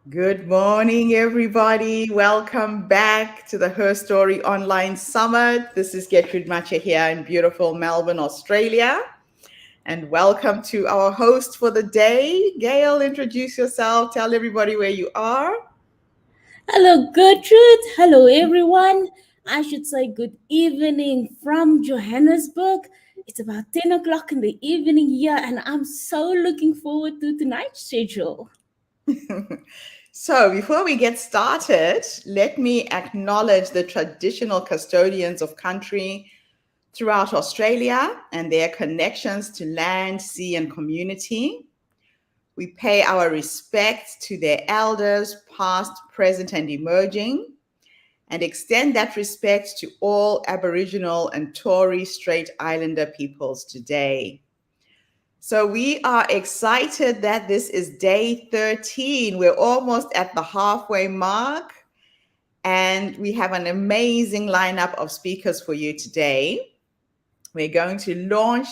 Good morning, everybody. Welcome back to the Herstory Online Summit. This is Gertrude Macha here in beautiful Melbourne, Australia. And welcome to our host for the day. Gail, introduce yourself. Tell everybody where you are. Hello, Gertrude. Hello, everyone. I should say good evening from Johannesburg. It's about 10 o'clock in the evening here, and I'm so looking forward to tonight's schedule. So, before we get started, let me acknowledge the traditional custodians of country throughout Australia and their connections to land, sea, and community. We pay our respects to their elders, past, present, and emerging, and extend that respect to all Aboriginal and Torres Strait Islander peoples today. So we are excited that this is day 13. We're almost at the halfway mark, and we have an amazing lineup of speakers for you today. We're going to launch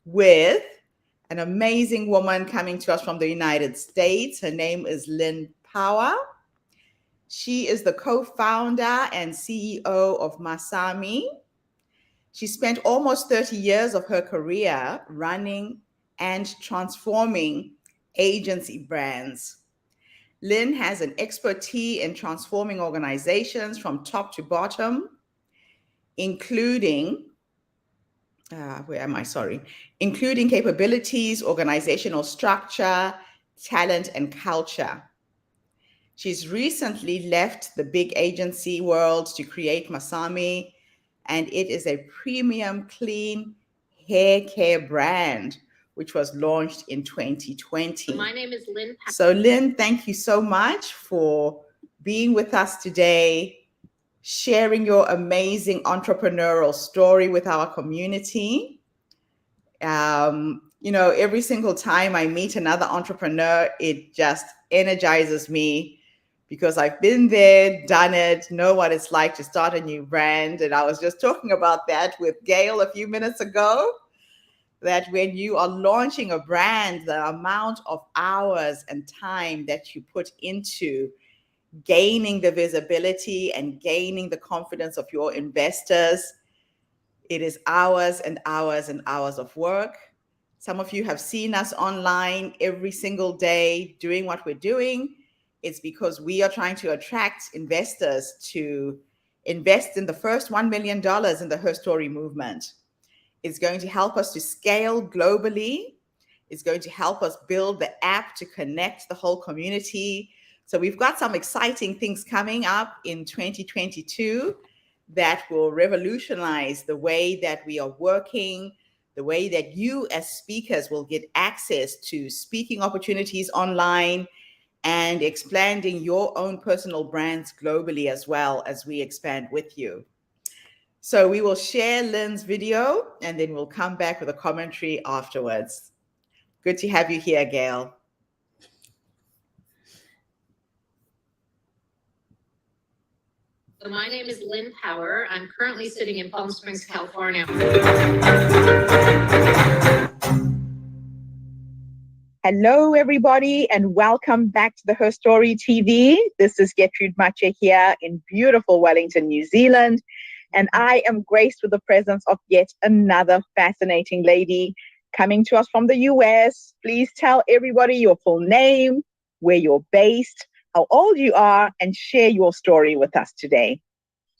with an amazing woman coming to us from the United States. Her name is Lynn Power. She is the co-founder and CEO of Masami. She spent almost 30 years of her career running and transforming agency brands. Lynn has an expertise in transforming organizations from top to bottom, including including capabilities, organizational structure, talent, and culture. She's recently left the big agency world to create Masami, and it is a premium clean hair care brand, which was launched in 2020. My name is Lynn. So, Lynn, thank you so much for being with us today, sharing your amazing entrepreneurial story with our community. Every single time I meet another entrepreneur, it just energizes me because I've been there, done it, know what it's like to start a new brand. And I was just talking about that with Gail a few minutes ago, that when you are launching a brand, the amount of hours and time that you put into gaining the visibility and gaining the confidence of your investors, it is hours and hours and hours of work. Some of you have seen us online every single day doing what we're doing. It's because we are trying to attract investors to invest in the first $1 million in the Herstory movement. It's going to help us to scale globally. It's going to help us build the app to connect the whole community. So we've got some exciting things coming up in 2022 that will revolutionize the way that we are working, the way that you as speakers will get access to speaking opportunities online and expanding your own personal brands globally as well as we expand with you. So we will share Lynn's video and then we'll come back with a commentary afterwards. Good to have you here, Gail. So my name is Lynn Power. I'm currently sitting in Palm Springs, California. Hello, everybody, and welcome back to the Herstory TV. This is Gertrude Macha here in beautiful Wellington, New Zealand, and I am graced with the presence of yet another fascinating lady coming to us from the US. Please tell everybody your full name, where you're based, how old you are, and share your story with us today.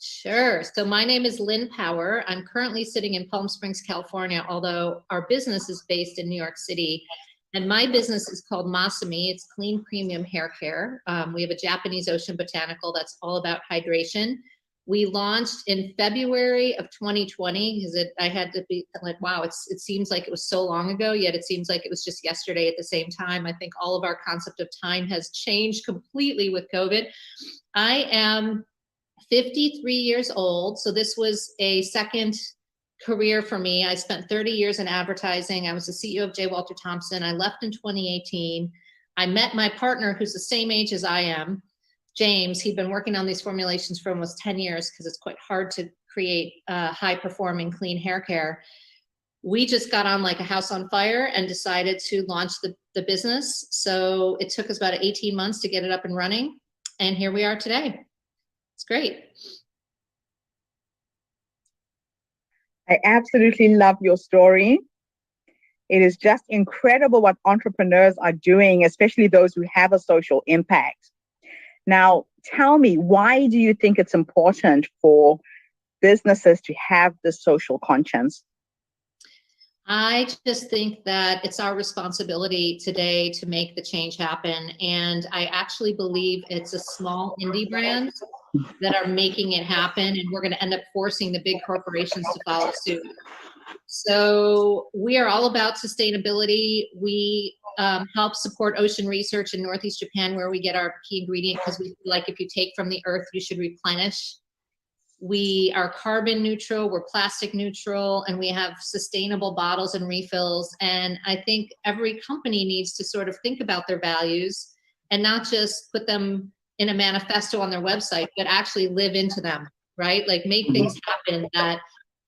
Sure. So my name is Lynn Power. I'm currently sitting in Palm Springs, California, although our business is based in New York City. And my business is called Masami. It's clean premium hair care. We have a Japanese ocean botanical that's all about hydration. We launched in February of 2020 because I had to be like, wow, it seems like it was so long ago, yet it seems like it was just yesterday at the same time. I think all of our concept of time has changed completely with COVID. I am 53 years old. So this was a second career for me. I spent 30 years in advertising. I was the CEO of J. Walter Thompson. I left in 2018. I met my partner, who's the same age as I am, James. He'd been working on these formulations for almost 10 years because it's quite hard to create high performing clean hair care. we just got on like a house on fire and decided to launch the business. So it took us about 18 months to get it up and running. And here we are today. It's great. I absolutely love your story. It is just incredible what entrepreneurs are doing, especially those who have a social impact. Now, tell me, why do you think it's important for businesses to have this social conscience? I just think that it's our responsibility today to make the change happen. And I actually believe it's a small indie brand that are making it happen. And we're going to end up forcing the big corporations to follow suit. So we are all about sustainability. We help support ocean research in Northeast Japan, where we get our key ingredient, because we feel like if you take from the earth, you should replenish. We are carbon neutral, we're plastic neutral, and we have sustainable bottles and refills. And I think every company needs to sort of think about their values and not just put them in a manifesto on their website, but actually live into them, right? Like make things happen that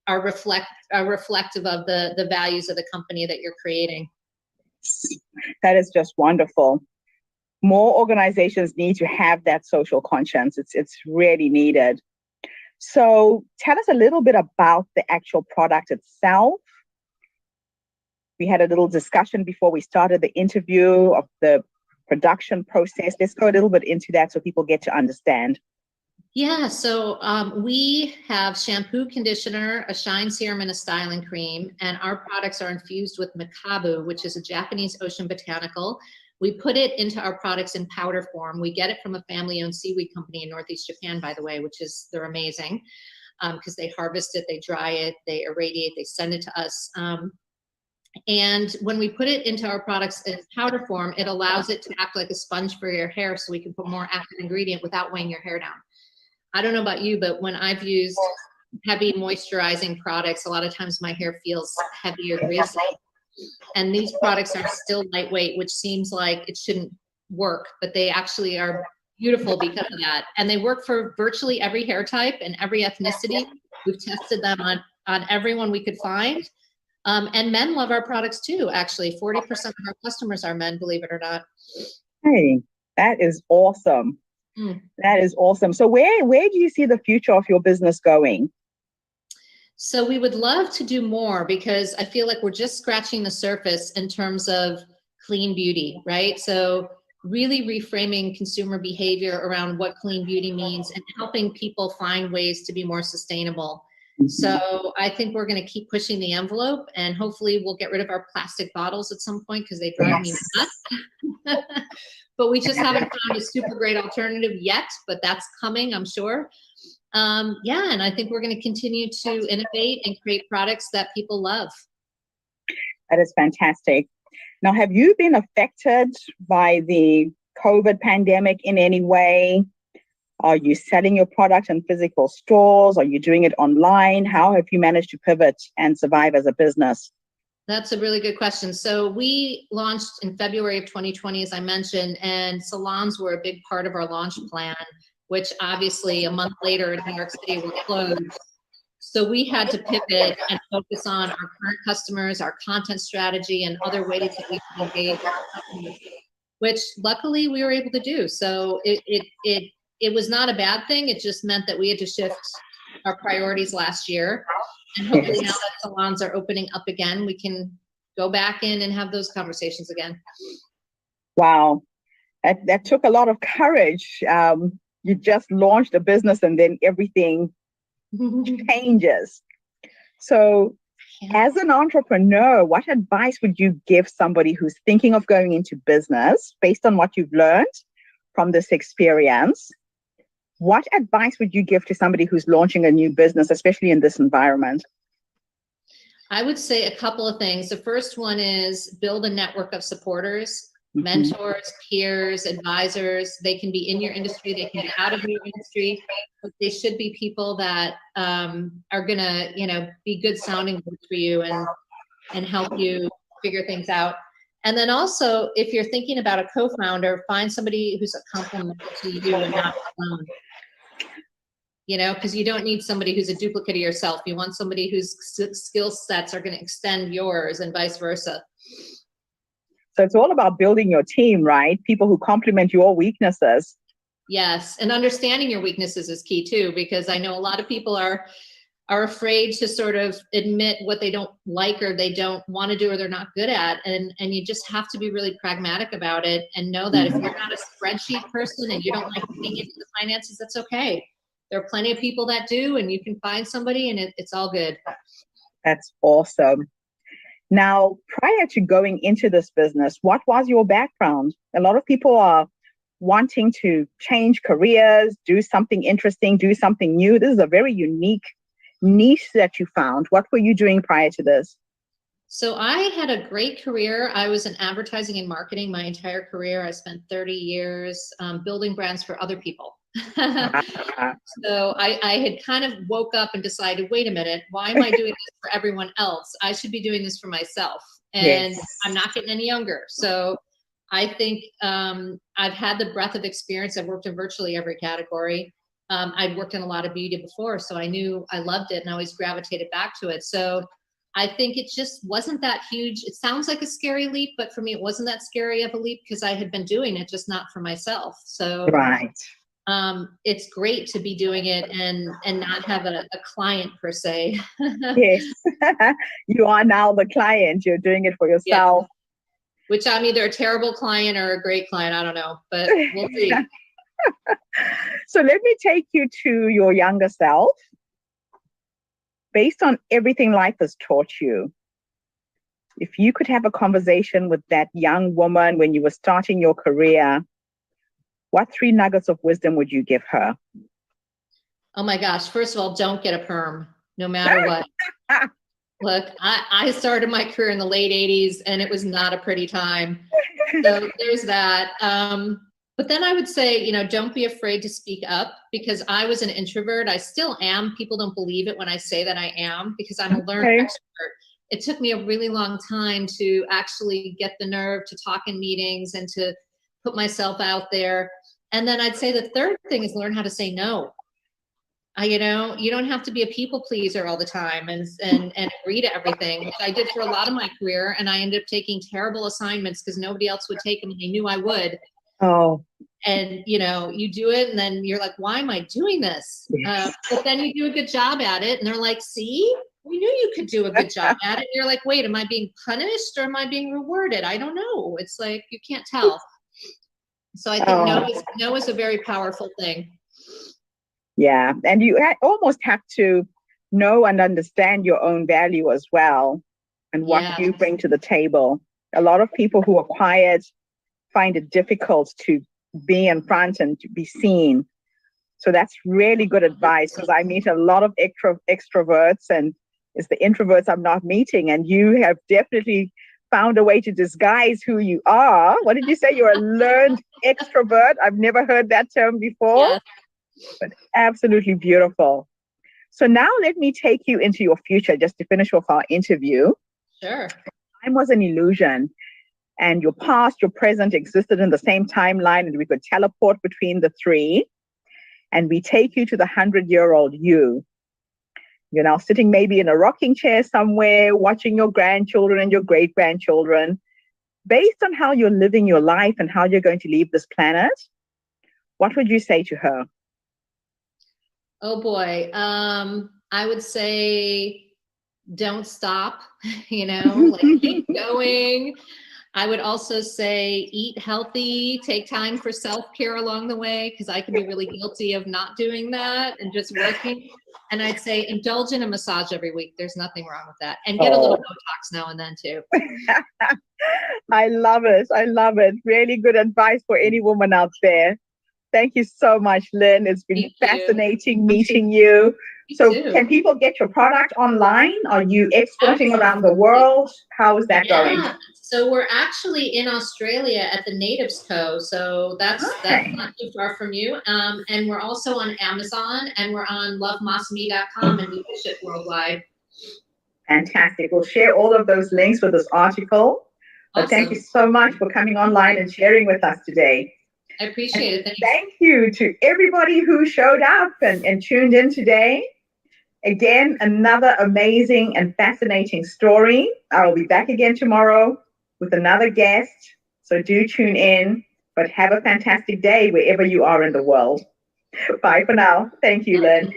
are reflective of the values of the company that you're creating. That is just wonderful. More organizations need to have that social conscience. It's really needed. So tell us a little bit about the actual product itself. We had a little discussion before we started the interview of the production process. Let's go a little bit into that so people get to understand. Yeah, so we have shampoo, conditioner, a shine serum, and a styling cream. And our products are infused with makabu, which is a Japanese ocean botanical. We put it into our products in powder form. We get it from a family-owned seaweed company in Northeast Japan, by the way, they're amazing because they harvest it, they dry it, they irradiate, they send it to us. And when we put it into our products in powder form, it allows it to act like a sponge for your hair, so we can put more active ingredient without weighing your hair down. I don't know about you, but when I've used heavy moisturizing products, a lot of times my hair feels heavy or greasy. And these products are still lightweight, which seems like it shouldn't work, but they actually are beautiful because of that. And they work for virtually every hair type and every ethnicity. We've tested them on everyone we could find. And men love our products too, actually. 40% of our customers are men, believe it or not. Hey, that is awesome. That is awesome. So where do you see the future of your business going? So we would love to do more, because I feel like we're just scratching the surface in terms of clean beauty, right? So really reframing consumer behavior around what clean beauty means and helping people find ways to be more sustainable. So I think we're going to keep pushing the envelope, and hopefully we'll get rid of our plastic bottles at some point because they drive me nuts. But we just haven't found a super great alternative yet, but that's coming, I'm sure. Yeah, and I think we're going to continue to innovate and create products that people love. That is fantastic. Now, have you been affected by the COVID pandemic in any way? Are you selling your product in physical stores? Are you doing it online? How have you managed to pivot and survive as a business? That's a really good question. So we launched in February of 2020, as I mentioned, and salons were a big part of our launch plan, which obviously a month later in New York City were closed. So we had to pivot and focus on our current customers, our content strategy, and other ways that we can engage our customers, which luckily we were able to do. So it was not a bad thing. It just meant that we had to shift our priorities last year. And hopefully now that salons are opening up again, we can go back in and have those conversations again. Wow. That took a lot of courage. You just launched a business and then everything changes. So as an entrepreneur, what advice would you give somebody who's thinking of going into business based on what you've learned from this experience? What advice would you give to somebody who's launching a new business, especially in this environment? I would say a couple of things. The first one is build a network of supporters, mentors, peers, advisors. They can be in your industry, they can be out of your industry, but they should be people that are gonna, be good sounding boards for you and help you figure things out. And then also, if you're thinking about a co-founder, find somebody who's a complement to you and not alone. because you don't need somebody who's a duplicate of yourself. You want somebody whose skill sets are going to extend yours and vice versa. So it's all about building your team, right? People who complement your weaknesses. Yes. And understanding your weaknesses is key too, because I know a lot of people are afraid to sort of admit what they don't like or they don't want to do or they're not good at. And you just have to be really pragmatic about it and know that if you're not a spreadsheet person and you don't like getting into the finances, that's okay. There are plenty of people that do, and you can find somebody and it's all good. That's awesome. Now, prior to going into this business, what was your background? A lot of people are wanting to change careers, do something interesting, do something new. This is a very unique niche that you found. What were you doing prior to this? So I had a great career. I was in advertising and marketing my entire career. I spent 30 years building brands for other people. So I had kind of woke up and decided, wait a minute, why am I doing this for everyone else? I should be doing this for myself. And Yes. I'm not getting any younger. So I think I've had the breadth of experience. I've worked in virtually every category. I'd worked in a lot of beauty before, so I knew I loved it and I always gravitated back to it. So I think it just wasn't that huge. It sounds like a scary leap, but for me, it wasn't that scary of a leap because I had been doing it, just not for myself. So Right. it's great to be doing it and not have a client per se. Yes. You are now the client. You're doing it for yourself. Yeah. Which I'm either a terrible client or a great client. I don't know, but we'll see. So let me take you to your younger self. Based on everything life has taught you, if you could have a conversation with that young woman when you were starting your career, what 3 nuggets of wisdom would you give her? Oh my gosh. First of all, don't get a perm, no matter what. Look, I started my career in the late 80s and it was not a pretty time. So there's that. But then I would say, don't be afraid to speak up because I was an introvert. I still am. People don't believe it when I say that I am because I'm a learned extrovert. It took me a really long time to actually get the nerve to talk in meetings and to put myself out there. And then I'd say the third thing is learn how to say no. You don't have to be a people pleaser all the time and agree to everything, which I did for a lot of my career. And I ended up taking terrible assignments because nobody else would take them and they knew I would. Oh. And, you do it and then you're like, why am I doing this? Yes. But then you do a good job at it. And they're like, see, we knew you could do a good job at it. And you're like, wait, am I being punished or am I being rewarded? I don't know. It's like, you can't tell. So I think no is a very powerful thing. Yeah. And you almost have to know and understand your own value as well and what you bring to the table. A lot of people who are quiet find it difficult to be in front and to be seen. So that's really good advice because I meet a lot of extroverts and it's the introverts I'm not meeting. And you have definitely found a way to disguise who you are. What did you say? You're a learned extrovert. I've never heard that term before, but absolutely beautiful. So now let me take you into your future just to finish off our interview. Sure. Time was an illusion. And your past, your present existed in the same timeline, and we could teleport between the three. And we take you to the 100-year-old you. You're now sitting maybe in a rocking chair somewhere, watching your grandchildren and your great-grandchildren. Based on how you're living your life and how you're going to leave this planet, what would you say to her? Oh boy. I would say don't stop, keep going. I would also say eat healthy, take time for self-care along the way, because I can be really guilty of not doing that and just working. And I'd say indulge in a massage every week. There's nothing wrong with that. And get a little Botox now and then too. I love it. I love it. Really good advice for any woman out there. Thank you so much, Lynn. It's been fascinating meeting you. So can people get your product online? Are you exporting around the world? How is that going? So we're actually in Australia at the Natives Co. So that's not too far from you. And we're also on Amazon and we're on lovemasami.com and we ship worldwide. Fantastic. We'll share all of those links with this article. But thank you so much for coming online and sharing with us today. I appreciate it. Thanks. Thank you to everybody who showed up and tuned in today. Again, another amazing and fascinating story. I will be back again tomorrow with another guest. So do tune in, but have a fantastic day wherever you are in the world. Bye for now. Thank you, Lynn.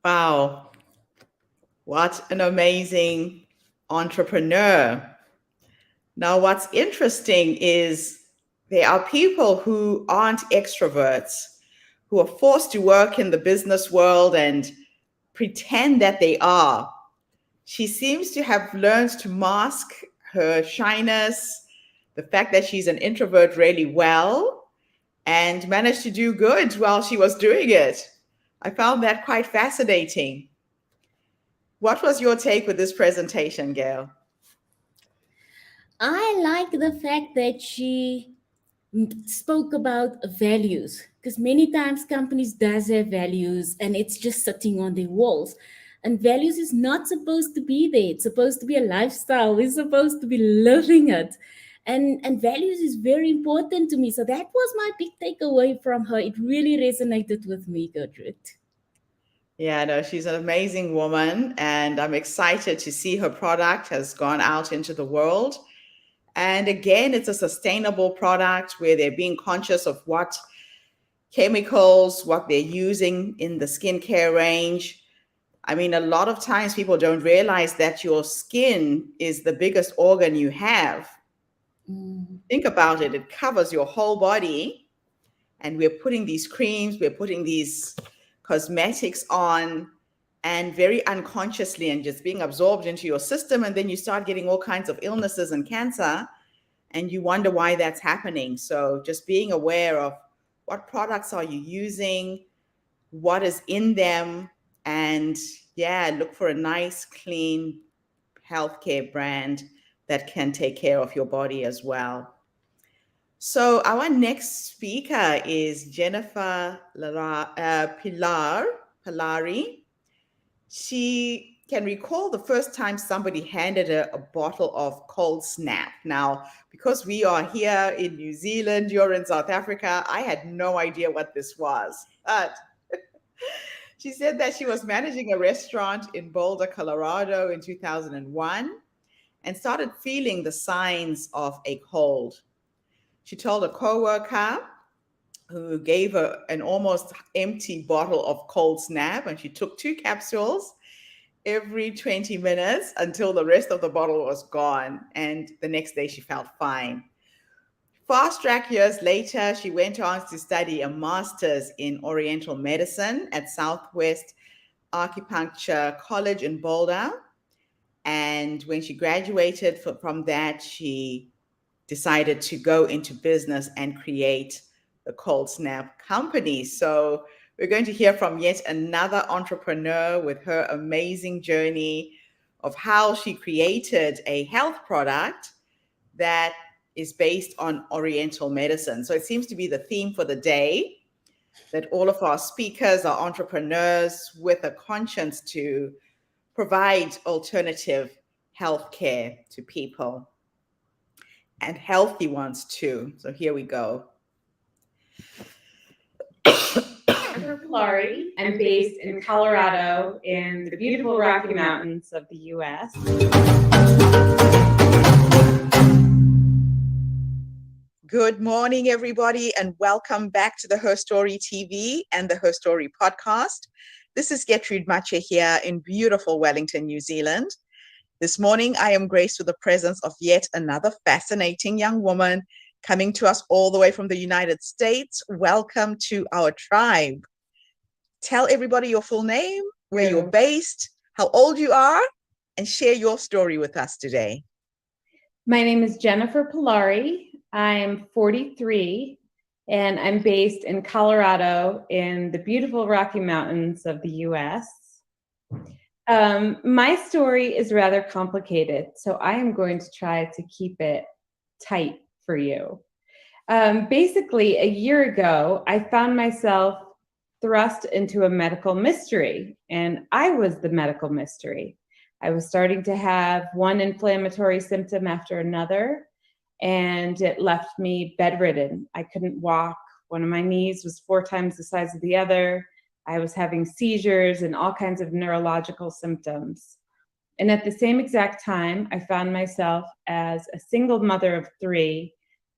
Wow. What an amazing entrepreneur. Now, what's interesting is there are people who aren't extroverts, who are forced to work in the business world and pretend that they are. She seems to have learned to mask her shyness, the fact that she's an introvert really well, and managed to do good while she was doing it. I found that quite fascinating. What was your take with this presentation, Gail? I like the fact that she spoke about values, because many times companies does have values and it's just sitting on their walls, and values is not supposed to be there. It's supposed to be a lifestyle. We're supposed to be living it, and values is very important to me. So that was my big takeaway from her. It really resonated with me, Gertrude. Yeah, no, she's an amazing woman, and I'm excited to see her product has gone out into the world. And again, it's a sustainable product where they're being conscious of what chemicals, what they're using in the skincare range. I mean, a lot of times people don't realize that your skin is the biggest organ you have. Think about it, it covers your whole body. And we're putting these creams, we're putting these cosmetics on, and very unconsciously and just being absorbed into your system. And then you start getting all kinds of illnesses and cancer, and you wonder why that's happening. So just being aware of what products are you using, what is in them, and yeah, look for a nice, clean healthcare brand that can take care of your body as well. So our next speaker is Jennifer Pilari. She can recall the first time somebody handed her a bottle of cold snap. Now, because we are here in New Zealand, you're in South Africa, I had no idea what this was. But she said that she was managing a restaurant in Boulder, Colorado in 2001 and started feeling the signs of a cold. She told a coworker who gave her an almost empty bottle of cold snap, and she took 2 capsules every 20 minutes until the rest of the bottle was gone. And the next day she felt fine. Fast track years later, she went on to study a master's in Oriental medicine at Southwest Acupuncture College in Boulder. And when she graduated from that, she decided to go into business and create the Cold Snap company. So we're going to hear from yet another entrepreneur with her amazing journey of how she created a health product that is based on Oriental medicine. So it seems to be the theme for the day, that all of our speakers are entrepreneurs with a conscience to provide alternative healthcare to people, and healthy ones too. So here we go. I'm Pilari. I'm based in Colorado in the beautiful Rocky Mountains of the U.S. Good morning, everybody, and welcome back to the Herstory TV and the Herstory podcast. This is Gertrude Mache here in beautiful Wellington, New Zealand. This morning, I am graced with the presence of yet another fascinating young woman coming to us all the way from the United States. Welcome to our tribe. Tell everybody your full name, where you're based, how old you are, and share your story with us today. My name is Jennifer Pilari. I'm 43, and I'm based in Colorado in the beautiful Rocky Mountains of the U.S. My story is rather complicated, so I am going to try to keep it tight for you. Basically, a year ago, I found myself thrust into a medical mystery, and I was the medical mystery. I was starting to have one inflammatory symptom after another, and it left me bedridden. I couldn't walk. One of my knees was 4 times the size of the other. I was having seizures and all kinds of neurological symptoms. And at the same exact time, I found myself as a single mother of 3,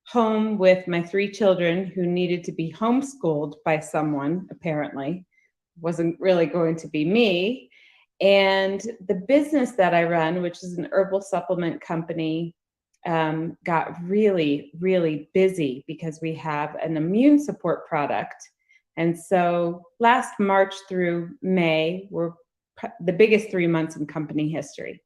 home with my 3 children who needed to be homeschooled by someone, apparently. Wasn't really going to be me. And the business that I run, which is an herbal supplement company, got really, really busy because we have an immune support product. And so last March through May were the biggest 3 months in company history.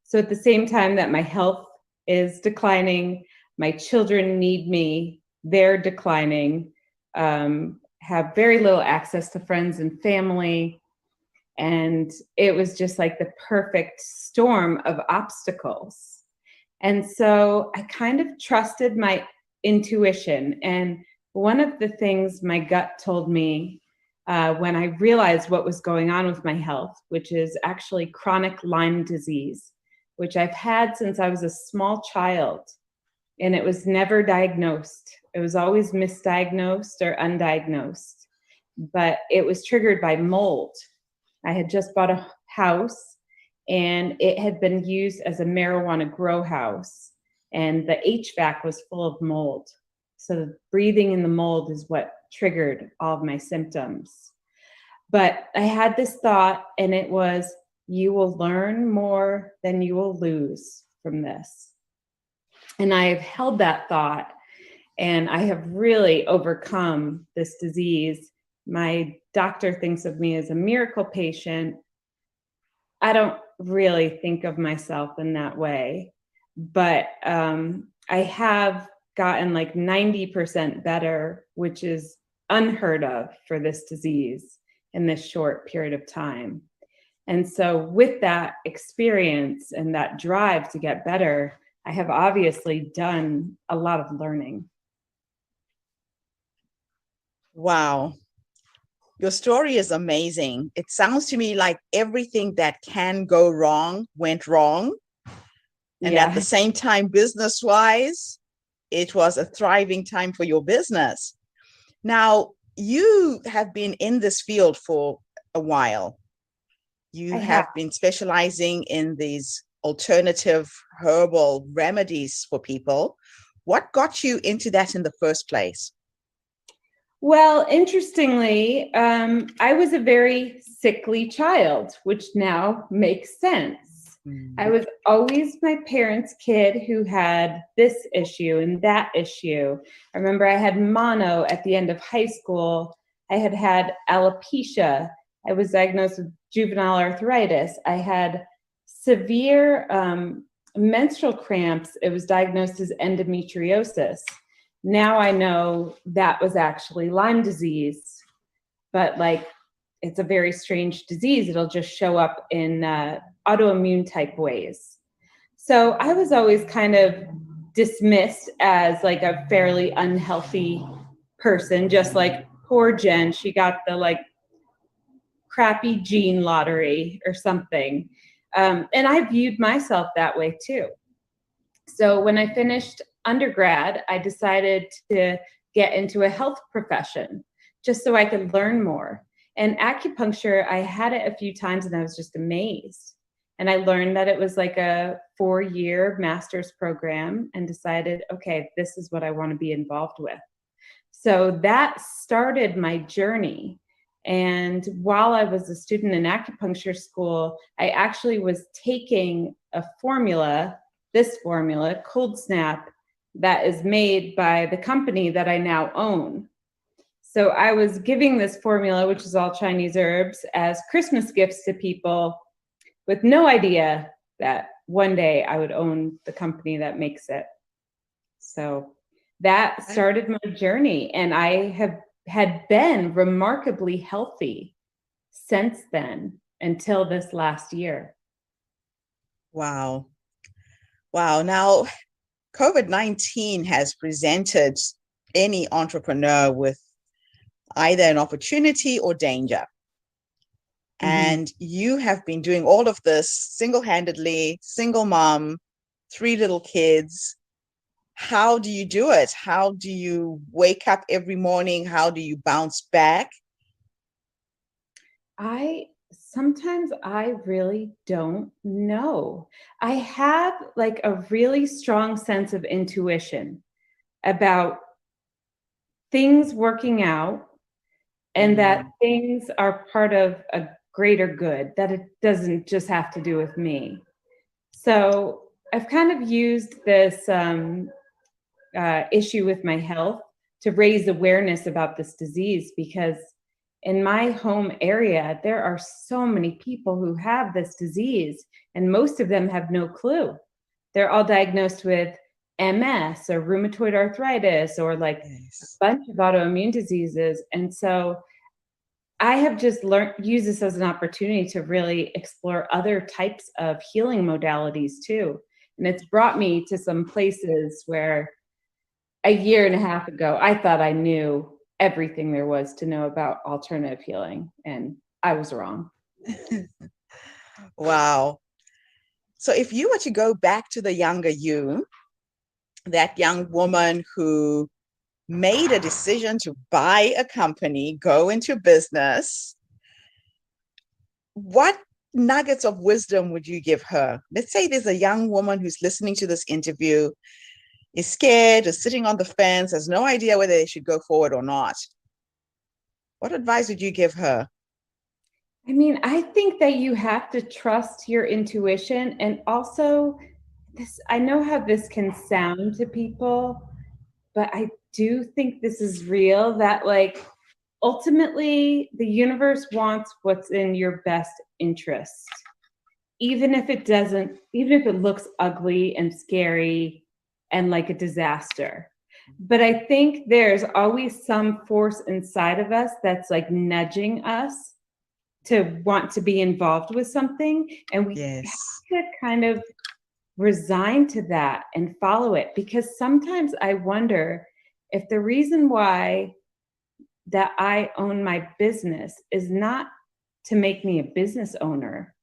So at the same time that my health is declining, my children need me, they're declining, have very little access to friends and family. And it was just like the perfect storm of obstacles. And so I kind of trusted my intuition. And one of the things my gut told me when I realized what was going on with my health, which is actually chronic Lyme disease, which I've had since I was a small child, and it was never diagnosed. It was always misdiagnosed or undiagnosed, but it was triggered by mold. I had just bought a house, and it had been used as a marijuana grow house, and the HVAC was full of mold. So breathing in the mold is what triggered all of my symptoms. But I had this thought, and it was, you will learn more than you will lose from this. And I have held that thought, and I have really overcome this disease. My doctor thinks of me as a miracle patient. I don't really think of myself in that way, but I have gotten like 90% better, which is unheard of for this disease in this short period of time. And so with that experience and that drive to get better, I have obviously done a lot of learning. Wow. Your story is amazing. It sounds to me like everything that can go wrong went wrong. And at the same time, business-wise, it was a thriving time for your business. Now, you have been in this field for a while. You have been specializing in these alternative herbal remedies for people. What got you into that in the first place? Well, interestingly, I was a very sickly child, which now makes sense. I was always my parents' kid who had this issue and that issue. I remember I had mono at the end of high school. I had had alopecia. I was diagnosed with juvenile arthritis. I had severe menstrual cramps. It was diagnosed as endometriosis. Now I know that was actually Lyme disease, but like, it's a very strange disease. It'll just show up in autoimmune type ways. So I was always kind of dismissed as like a fairly unhealthy person, just like poor Jen. She got the like crappy gene lottery or something. And I viewed myself that way too. So when I finished undergrad, I decided to get into a health profession just so I could learn more. And acupuncture, I had it a few times and I was just amazed. And I learned that it was like a 4-year master's program and decided, okay, this is what I want to be involved with. So that started my journey. And while I was a student in acupuncture school, I actually was taking a formula, this formula, Cold Snap, that is made by the company that I now own. So I was giving this formula, which is all Chinese herbs, as Christmas gifts to people with no idea that one day I would own the company that makes it. So that started my journey, and I had been remarkably healthy since then until this last year. Wow. Wow. Now, COVID-19 has presented any entrepreneur with either an opportunity or danger. And you have been doing all of this single-handedly, single mom, 3 little kids. How do you do it? How do you wake up every morning? How do you bounce back? Sometimes I really don't know. I have like a really strong sense of intuition about things working out and that things are part of a greater good, that it doesn't just have to do with me. So I've kind of used this issue with my health to raise awareness about this disease, because in my home area, there are so many people who have this disease, and most of them have no clue. They're all diagnosed with MS or rheumatoid arthritis or like a bunch of autoimmune diseases. And so I have just use this as an opportunity to really explore other types of healing modalities too. And it's brought me to some places where a year and a half ago, I thought I knew everything there was to know about alternative healing, and I was wrong. Wow. So if you were to go back to the younger you, that young woman who made a decision to buy a company, go into business, what nuggets of wisdom would you give her? Let's say there's a young woman who's listening to this interview, is scared, is sitting on the fence, has no idea whether they should go forward or not. What advice would you give her? I mean, I think that you have to trust your intuition, and also this, I know how this can sound to people, but I do think this is real, that like ultimately the universe wants what's in your best interest. Even if it doesn't, even if it looks ugly and scary and like a disaster. But I think there's always some force inside of us that's like nudging us to want to be involved with something. And we have to kind of resign to that and follow it. Because sometimes I wonder if the reason why that I own my business is not to make me a business owner,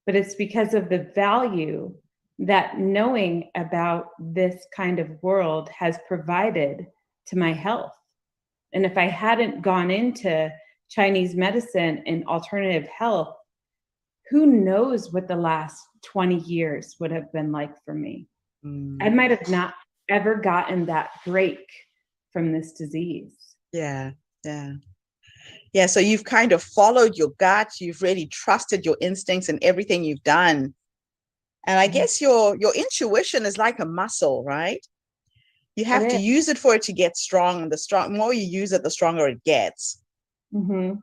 but it's because of the value that knowing about this kind of world has provided to my health. And if I hadn't gone into Chinese medicine and alternative health, who knows what the last 20 years would have been like for me. I might have not ever gotten that break from this disease. Yeah. So you've kind of followed your gut. You've really trusted your instincts in everything you've done. And I guess your intuition is like a muscle, right? You have to use it for it to get strong. And the more you use it, the stronger it gets. Mm-hmm.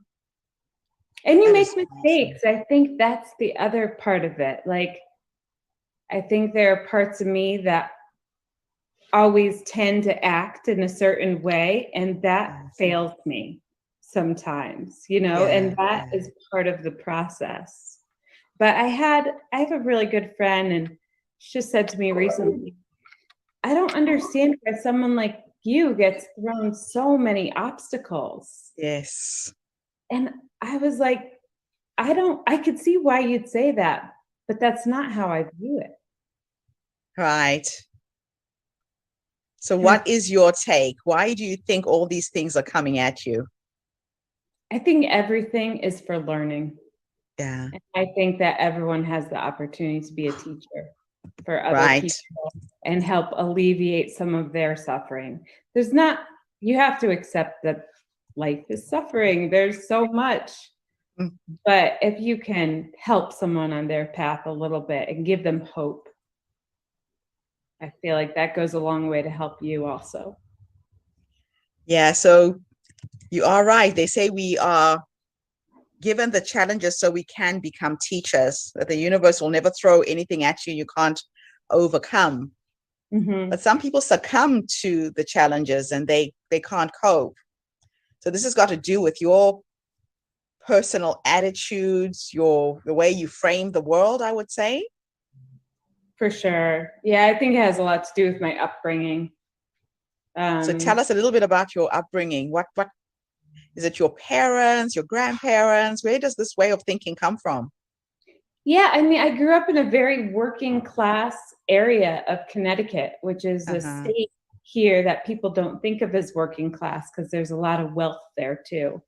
And you make mistakes. Awesome. I think that's the other part of it. Like, I think there are parts of me that always tend to act in a certain way, and that fails me sometimes, and that is part of the process. But I have a really good friend, and she just said to me recently, I don't understand why someone like you gets thrown so many obstacles. Yes. And I was like, I could see why you'd say that, but that's not how I view it. Right. So what is your take? Why do you think all these things are coming at you? I think everything is for learning. Yeah. And I think that everyone has the opportunity to be a teacher for other people and help alleviate some of their suffering. You have to accept that life is suffering. There's so much. But if you can help someone on their path a little bit and give them hope, I feel like that goes a long way to help you also. Yeah, so you are right. They say we are given the challenges so we can become teachers, that the universe will never throw anything at you can't overcome. Mm-hmm. But some people succumb to the challenges and they can't cope. So this has got to do with your personal attitudes, the way you frame the world, I would say. For sure. Yeah, I think it has a lot to do with my upbringing. So tell us a little bit about your upbringing. What Is it your parents, your grandparents? Where does this way of thinking come from? Yeah, I mean, I grew up in a very working class area of Connecticut, which is a Uh-huh. state here that people don't think of as working class because there's a lot of wealth there too.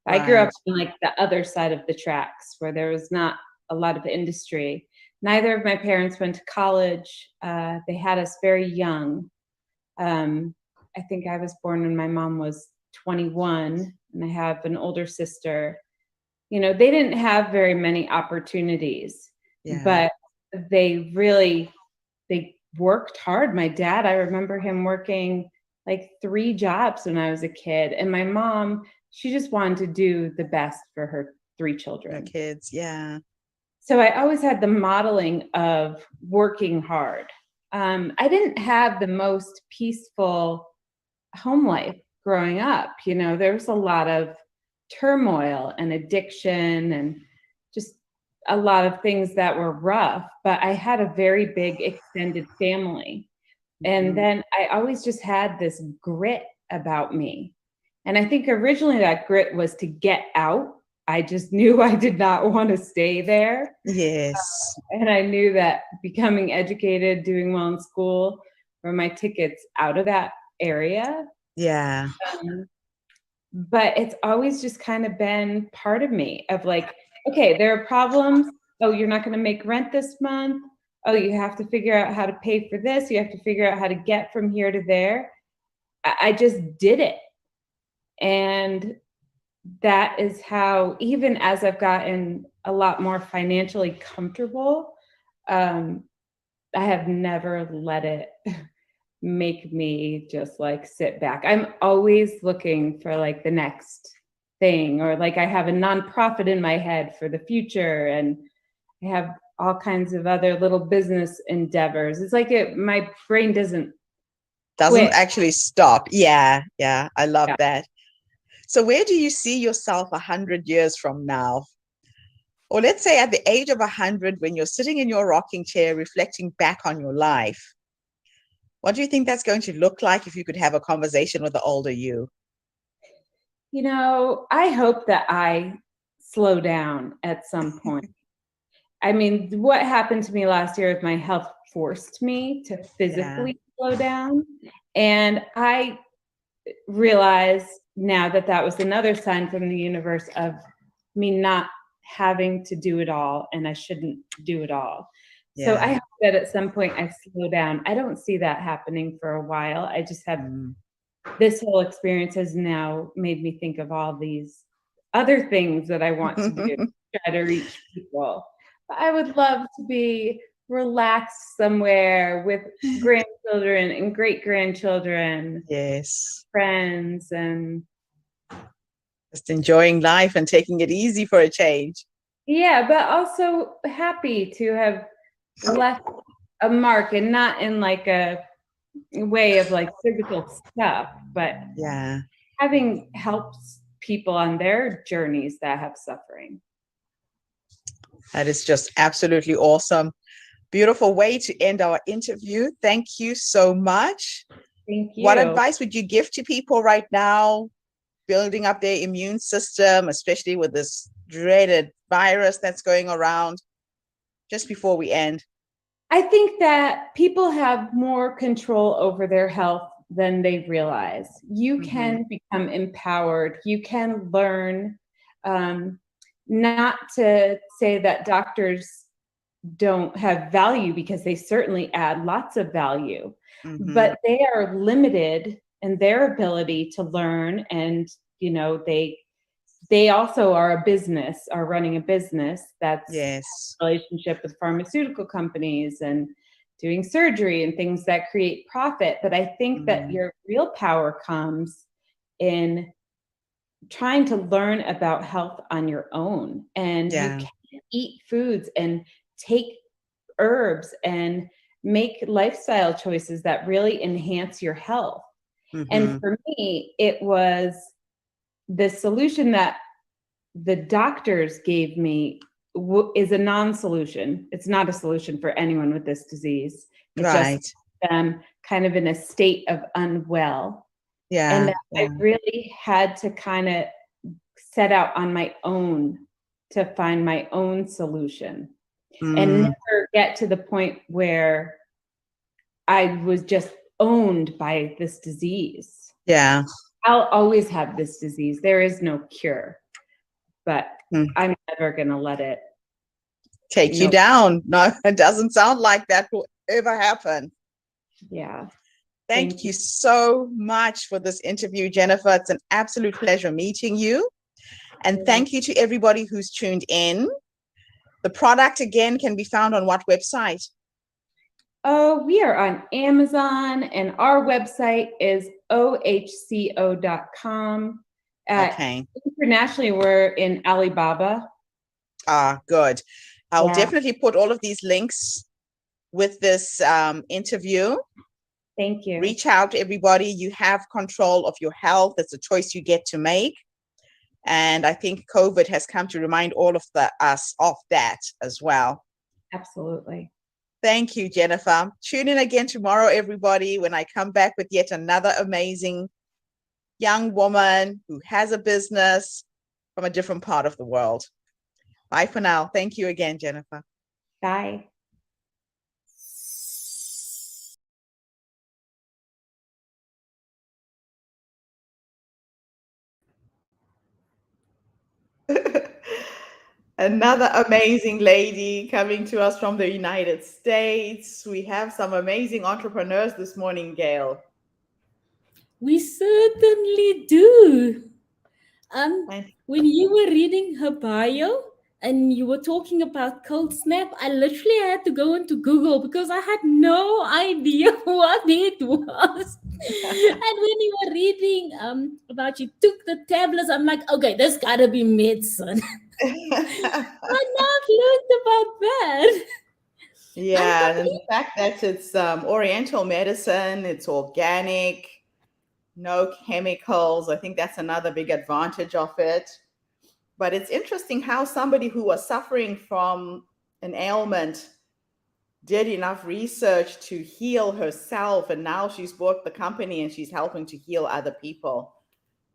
I grew Right. up on like the other side of the tracks where there was not a lot of industry. Neither of my parents went to college. They had us very young. I think I was born when my mom was 21, and I have an older sister. You know, they didn't have very many opportunities, Yeah. but they worked hard. My dad, I remember him working like 3 jobs when I was a kid. And my mom, she just wanted to do the best for her 3 Your children. kids. Yeah. So I always had the modeling of working hard. I didn't have the most peaceful home life growing up. You know, there was a lot of turmoil and addiction and just a lot of things that were rough, but I had a very big extended family. And Mhm. then I always just had this grit about me. And I think originally that grit was to get out. I just knew I did not want to stay there. Yes. And I knew that becoming educated, doing well in school were my tickets out of that area. Yeah. But it's always just kind of been part of me of like, okay, there are problems. Oh, you're not going to make rent this month. Oh, you have to figure out how to pay for this. You have to figure out how to get from here to there. I just did it. And that is how, even as I've gotten a lot more financially comfortable, I have never let it make me just like sit back. I'm always looking for like the next thing, or like I have a nonprofit in my head for the future, and I have all kinds of other little business endeavors. It's like my brain doesn't quit. Actually stop. Yeah. Yeah. I love Yeah. that. So where do you see yourself 100 years from now? Or let's say at the age of 100, when you're sitting in your rocking chair, reflecting back on your life, what do you think that's going to look like if you could have a conversation with the older you? You know, I hope that I slow down at some point. I mean, what happened to me last year with my health forced me to physically slow down. And I realize now that that was another sign from the universe of me not having to do it all, and I shouldn't do it all. So I Yeah. hope that at some point I slow down. I don't see that happening for a while. I just have Mm. this whole experience has now made me think of all these other things that I want to do, try to reach people. But I would love to be relaxed somewhere with grandchildren and great grandchildren, Yes. friends, and Just enjoying life and taking it easy for a change. yeah, but also happy to have left a mark, and not in like a way of like physical stuff, but Yeah. having helped people on their journeys that have suffering. That is just absolutely awesome. Beautiful way to end our interview. Thank you so much. Thank What you. advice would you give to people right now building up their immune system, especially with this dreaded virus that's going around, just before we end? I think that people have more control over their health than they realize. You can become empowered. You can learn, not to say that doctors don't have value, because they certainly add lots of value, but they are limited in their ability to learn. And, you know, they also are running a business that's Yes. relationship with pharmaceutical companies and doing surgery and things that create profit. But I think that your real power comes in trying to learn about health on your own. And you Yeah. can eat foods and take herbs and make lifestyle choices that really enhance your health. And for me, it was the solution that the doctors gave me is a non-solution. It's not a solution for anyone with this disease. It Right. just them kind of in a state of unwell. Yeah. And I really had to kind of set out on my own to find my own solution and Mm, never get to the point where I was just owned by this disease. yeah. I'll always have this disease. There is no cure, but Mm. I'm never going to let it Take you down. No, it doesn't sound like that will ever happen. Yeah. Thank you so much for this interview, Jennifer. It's an absolute pleasure meeting you. And thank you to everybody who's tuned in. The product, again, can be found on what website? Oh, we are on Amazon, and our website is ohco.com. Okay. Internationally, we're in Alibaba. Good. I'll Yeah. definitely put all of these links with this interview. Thank you. Reach out, everybody. You have control of your health. It's a choice you get to make. And I think COVID has come to remind all of us of that as well. Absolutely. Thank you, Jennifer. Tune in again tomorrow, everybody, when I come back with yet another amazing young woman who has a business from a different part of the world. Bye for now. Thank you again, Jennifer. Bye. Another amazing lady coming to us from the United States. We have some amazing entrepreneurs this morning, Gail. We certainly do. And When you were reading her bio and you were talking about Cold Snap, I literally had to go into Google because I had no idea what it was. And when you were reading about you took the tablets, I'm like, okay, there's gotta be medicine. I not learned about that. yeah, and the fact that it's Oriental medicine, it's organic, no chemicals. I think that's another big advantage of it. But it's interesting how somebody who was suffering from an ailment did enough research to heal herself, and now she's bought the company and she's helping to heal other people.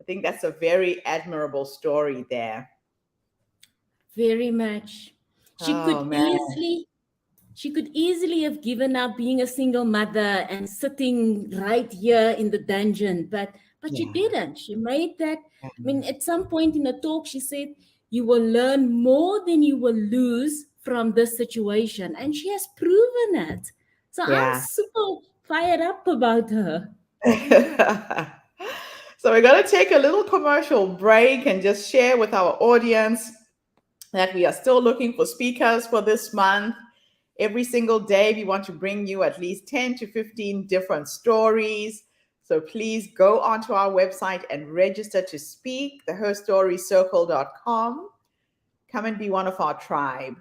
I think that's a very admirable story there. Very much. She Oh, could man. she could easily have given up being a single mother and sitting right here in the dungeon, but she Yeah. didn't. She made that. I mean, at some point in the talk, she said, "You will learn more than you will lose from this situation," and she has proven it. So I'm Yeah. super fired up about her. So we're going to take a little commercial break and just share with our audience that we are still looking for speakers for this month. Every single day, we want to bring you at least 10 to 15 different stories. So please go onto our website and register to speak, theherstorycircle.com. Come and be one of our tribe.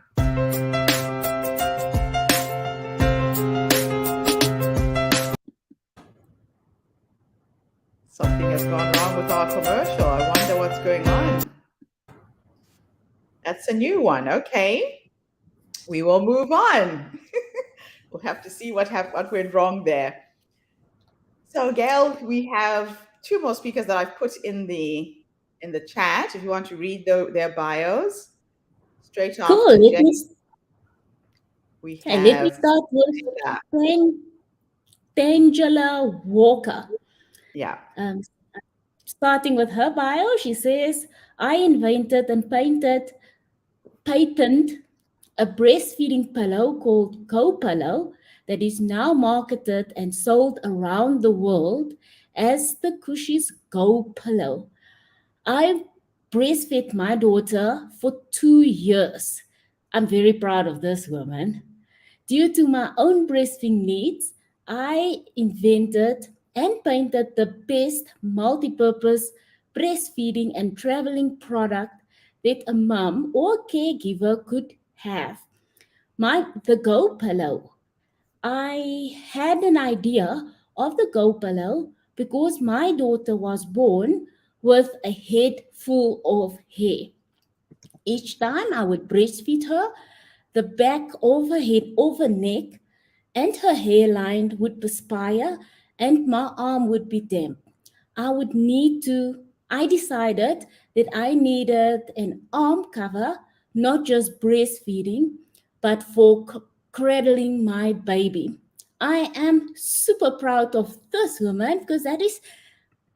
Something has gone wrong with our commercial. I wonder what's going on. That's a new one. Okay. We will move on. We'll have to see what went wrong there. So, Gail, we have two more speakers that I've put in the chat. If you want to read their bios, straight Cool. after Jen, we Let me have start with Tangela Walker. yeah. Starting with her bio, she says, "I invented and patented a breastfeeding pillow called Go Pillow that is now marketed and sold around the world as the Cushies Go Pillow. I breastfed my daughter for 2 years. I'm very proud of this woman. Due to my own breastfeeding needs, I invented and painted the best multi-purpose breastfeeding and traveling product that a mom or caregiver could have. The Go Pillow. I had an idea of the Go Pillow because my daughter was born with a head full of hair. Each time I would breastfeed her, the back of her head, of her neck, and her hairline would perspire, and my arm would be damp. I would need to I decided that I needed an arm cover, not just breastfeeding, but for cradling my baby. I am super proud of this woman because that is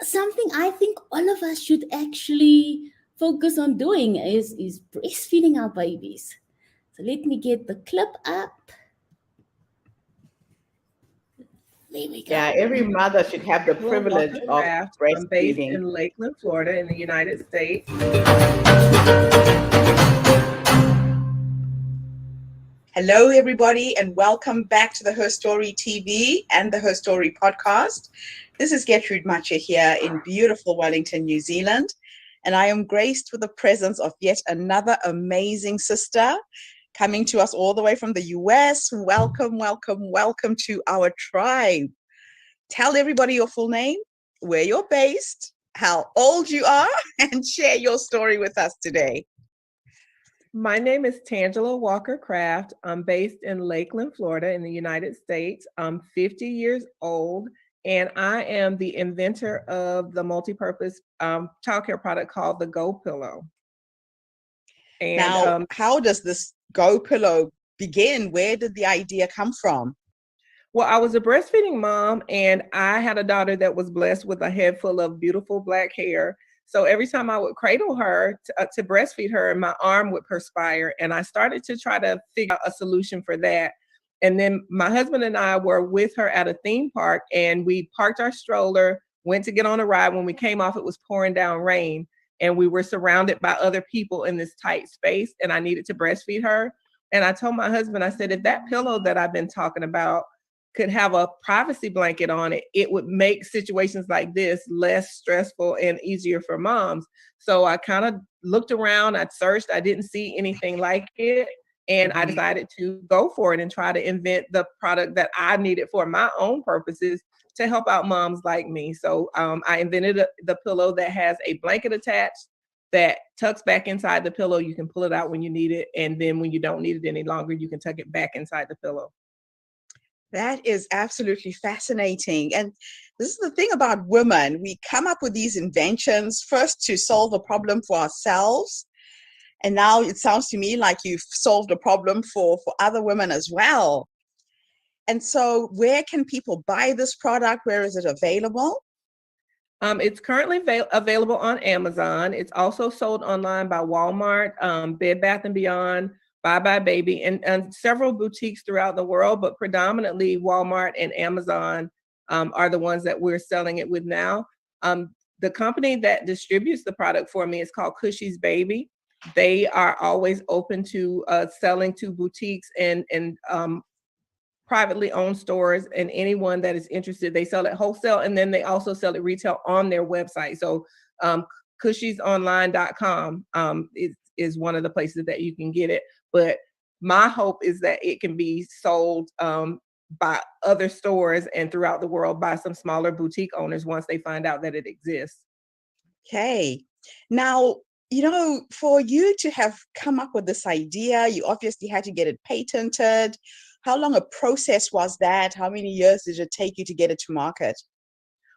something I think all of us should actually focus on doing is breastfeeding our babies. So let me get the clip up. There we go. Yeah, every mother should have the Angela privilege Walker of Craft. I'm based breastfeeding. in Lakeland, Florida, in the United States. Hello, everybody, and welcome back to the Herstory TV and the Herstory podcast. This is Gertrude Mache here in beautiful Wellington, New Zealand, and I am graced with the presence of yet another amazing sister coming to us all the way from the US. Welcome, welcome, welcome to our tribe. Tell everybody your full name, where you're based, how old you are, and share your story with us today. My name is Tangela Walker Craft. I'm based in Lakeland, Florida, in the United States. I'm 50 years old, and I am the inventor of the multi-purpose childcare product called the Go Pillow. And Now, how does this Go Pillow begin? Where did the idea come from? well, I was a breastfeeding mom, and I had a daughter that was blessed with a head full of beautiful black hair. So every time I would cradle her to breastfeed her, my arm would perspire. And I started to try to figure out a solution for that. And then my husband and I were with her at a theme park, and we parked our stroller, went to get on a ride. When we came off, it was pouring down rain, and we were surrounded by other people in this tight space, and I needed to breastfeed her. And I told my husband, I said, if that pillow that I've been talking about could have a privacy blanket on it, it would make situations like this less stressful and easier for moms. So I kind of looked around, I searched, I didn't see anything like it. And I decided to go for it and try to invent the product that I needed for my own purposes to help out moms like me. So I invented the pillow that has a blanket attached that tucks back inside the pillow. You can pull it out when you need it. And then when you don't need it any longer, you can tuck it back inside the pillow. That is absolutely fascinating. And this is the thing about women. We come up with these inventions first to solve a problem for ourselves. And now it sounds to me like you've solved a problem for other women as well. And so where can people buy this product? Where is it available? It's currently available on Amazon. It's also sold online by Walmart, Bed Bath & Beyond, Bye Bye Baby, and several boutiques throughout the world, but predominantly Walmart and Amazon are the ones that we're selling it with now. The company that distributes the product for me is called Cushy's Baby. They are always open to selling to boutiques and privately owned stores, and anyone that is interested. They sell it wholesale, and then they also sell it retail on their website. So cushysonline.com is one of the places that you can get it. But my hope is that it can be sold by other stores and throughout the world by some smaller boutique owners once they find out that it exists. Okay. Now, you know, for you to have come up with this idea, you obviously had to get it patented. How long a process was that? How many years did it take you to get it to market?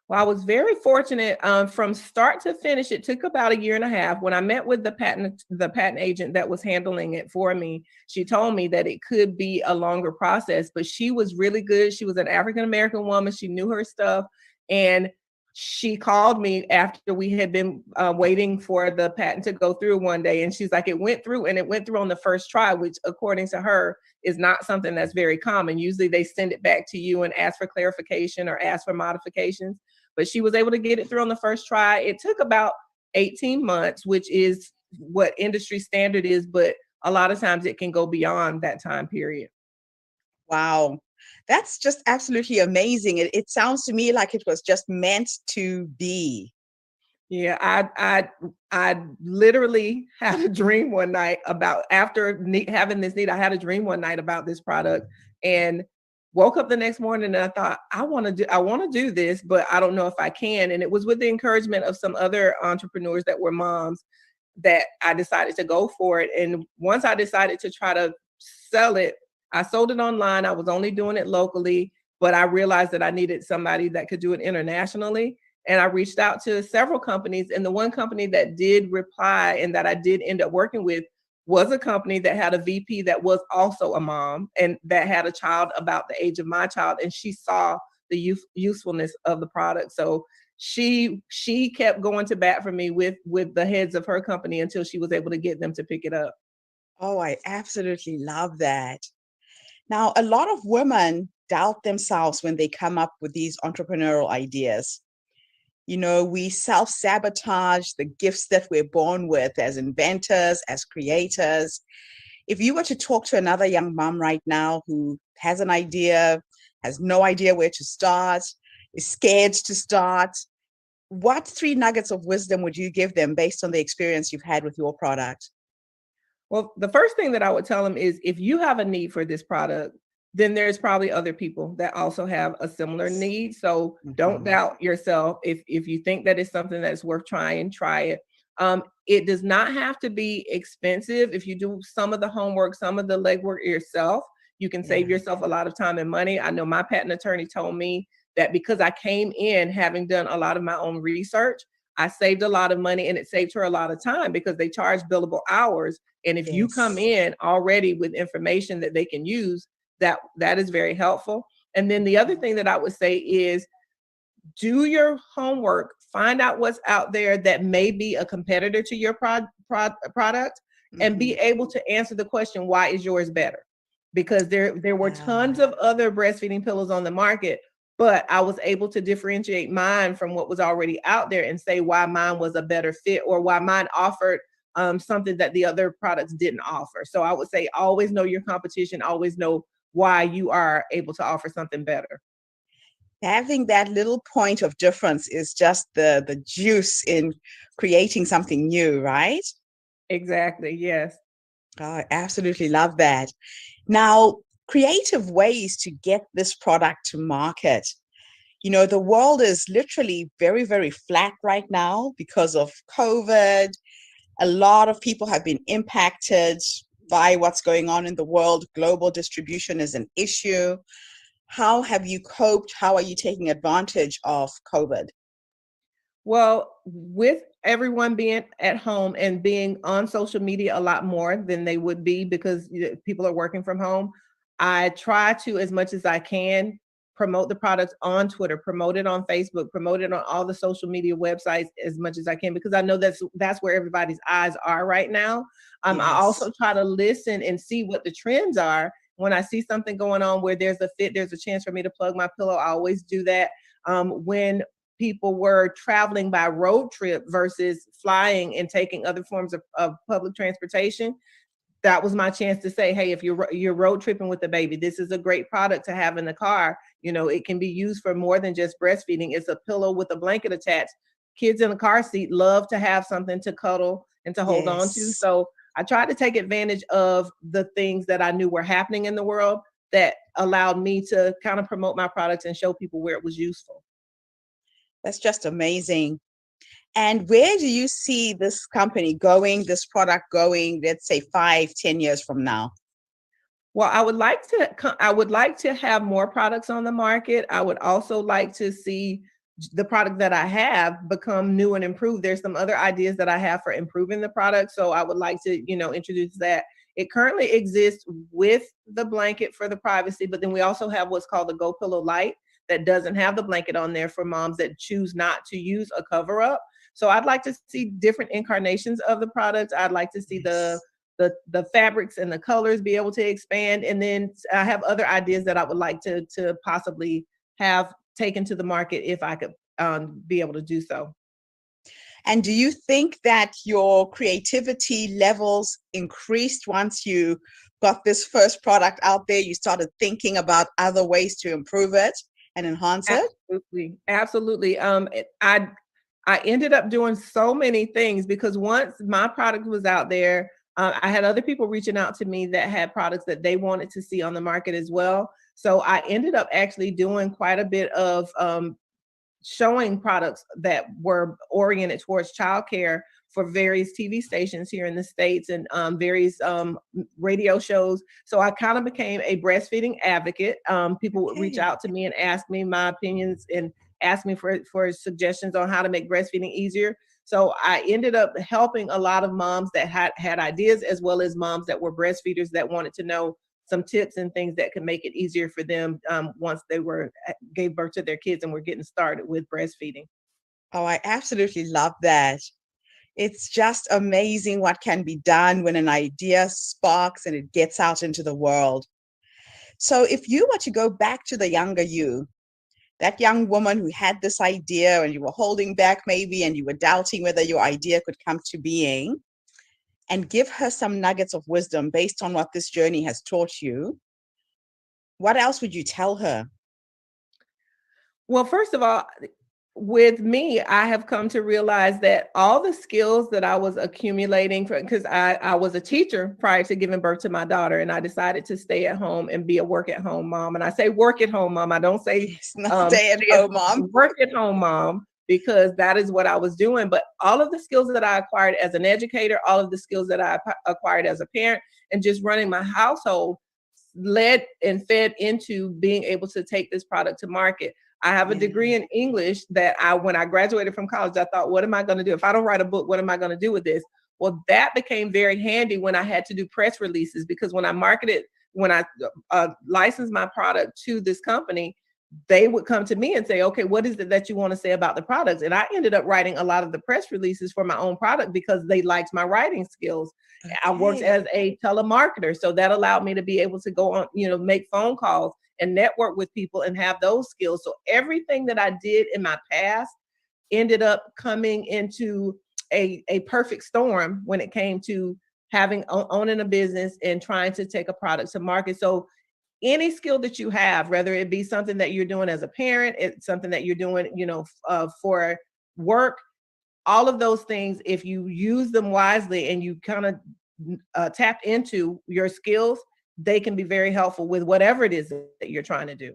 Well, I was very fortunate from start to finish. It took about 1.5 years. When I met with the patent agent that was handling it for me, she told me that it could be a longer process, but she was really good. She was an African-American woman. She knew her stuff. And she called me after we had been waiting for the patent to go through one day. And she's like, it went through, and it went through on the first try, which according to her is not something that's very common. Usually they send it back to you and ask for clarification or ask for modifications. But she was able to get it through on the first try. It took about 18 months, which is what industry standard is, but a lot of times it can go beyond that time period. Wow. That's just absolutely amazing. It sounds to me like it was just meant to be. Yeah, I literally had a dream one night about, after having this need, I had a dream one night about this product, and woke up the next morning and I thought, I want to do this, but I don't know if I can. And it was with the encouragement of some other entrepreneurs that were moms that I decided to go for it. And once I decided to try to sell it, I sold it online. I was only doing it locally, but I realized that I needed somebody that could do it internationally. And I reached out to several companies, and the one company that did reply and that I did end up working with was a company that had a VP that was also a mom and that had a child about the age of my child, and she saw the usefulness of the product. So she kept going to bat for me with the heads of her company until she was able to get them to pick it up. Oh, I absolutely love that. Now, a lot of women doubt themselves when they come up with these entrepreneurial ideas. You know, we self sabotage the gifts that we're born with as inventors, as creators. If you were to talk to another young mom right now who has an idea, has no idea where to start, is scared to start, what three nuggets of wisdom would you give them based on the experience you've had with your product? Well, the first thing that I would tell them is if you have a need for this product, then there's probably other people that also have a similar need. So don't Mhm. doubt yourself. If you think that it's something that's worth trying, try it. It does not have to be expensive. If you do some of the homework, some of the legwork yourself, you can save Yeah. yourself a lot of time and money. I know my patent attorney told me that because I came in having done a lot of my own research, I saved a lot of money and it saved her a lot of time because they charge billable hours. And if you come Yes. in already with information that they can use, that is very helpful. And then the other thing that I would say is do your homework, find out what's out there that may be a competitor to your product, and be Mhm. able to answer the question, why is yours better? Because there were tons Ah, of other breastfeeding pillows on the market, but I was able to differentiate mine from what was already out there and say why mine was a better fit or why mine offered something that the other products didn't offer. So I would say always know your competition, always know why you are able to offer something better. having that little point of difference is just the juice in creating something new, right? Exactly. Yes. Oh, I absolutely love that. Now, creative ways to get this product to market. You know, the world is literally very, very flat right now because of COVID. A lot of people have been impacted by what's going on in the world. Global distribution is an issue. How have you coped? How are you taking advantage of COVID? Well, with everyone being at home and being on social media a lot more than they would be because people are working from home, I try to, as much as I can, promote the products on Twitter, promote it on Facebook, promote it on all the social media websites as much as I can because I know that's where everybody's eyes are right now. I Yes. also try to listen and see what the trends are. When I see something going on where there's a fit, there's a chance for me to plug my pillow. I always do that. When people were traveling by road trip versus flying and taking other forms of public transportation, that was my chance to say, hey, if you're road tripping with the baby, this is a great product to have in the car. You know, it can be used for more than just breastfeeding. It's a pillow with a blanket attached. Kids in the car seat love to have something to cuddle and to hold on to. Yes. So I tried to take advantage of the things that I knew were happening in the world that allowed me to kind of promote my products and show people where it was useful. That's just amazing. And where do you see this company going, this product going, let's say 5, 10 years from now? Well, I would like to have more products on the market. I would also like to see the product that I have become new and improved. There's some other ideas that I have for improving the product, so I would like to, introduce that. It currently exists with the blanket for the privacy, but then we also have what's called the Go Pillow Light that doesn't have the blanket on there for moms that choose not to use a cover up. So I'd like to see different incarnations of the product. I'd like to see the Yes. the fabrics and the colors be able to expand. And then I have other ideas that I would like to possibly have taken to the market if I could be able to do so. And do you think that your creativity levels increased once you got this first product out there? You started thinking about other ways to improve it and enhance it? Absolutely, absolutely. I ended up doing so many things because once my product was out there, I had other people reaching out to me that had products that they wanted to see on the market as well. So I ended up actually doing quite a bit of showing products that were oriented towards childcare for various TV stations here in the States and various radio shows. So I kind of became a breastfeeding advocate. People would reach Okay. out to me and ask me my opinions and ask me for suggestions on how to make breastfeeding easier. So I ended up helping a lot of moms that had ideas, as well as moms that were breastfeeders that wanted to know some tips and things that could make it easier for them once they gave birth to their kids and were getting started with breastfeeding. Oh, I absolutely love that. It's just amazing what can be done when an idea sparks and it gets out into the world. So if you were to go back to the younger you, that young woman who had this idea and you were holding back maybe and you were doubting whether your idea could come to being, and give her some nuggets of wisdom based on what this journey has taught you, what else would you tell her? Well, first of all, with me, I have come to realize that all the skills that I was accumulating, because I was a teacher prior to giving birth to my daughter, and I decided to stay at home and be a work at home mom. And I say work at home mom. I don't say Yes, not stay at home, mom. work at home mom, because that is what I was doing. But all of the skills that I acquired as an educator, all of the skills that I acquired as a parent, and just running my household led and fed into being able to take this product to market. I have a degree in English that when I graduated from college, I thought, what am I going to do? If I don't write a book, what am I going to do with this? Well, that became very handy when I had to do press releases, because when I licensed my product to this company, they would come to me and say, okay, what is it that you want to say about the products? And I ended up writing a lot of the press releases for my own product because they liked my writing skills. Okay. I worked as a telemarketer, so that allowed me to be able to go on, make phone calls and network with people and have those skills. So everything that I did in my past ended up coming into a perfect storm when it came to owning a business and trying to take a product to market. So any skill that you have, whether it be something that you're doing as a parent, it's something that you're doing, for work, all of those things, if you use them wisely and you kind of tap into your skills, they can be very helpful with whatever it is that you're trying to do.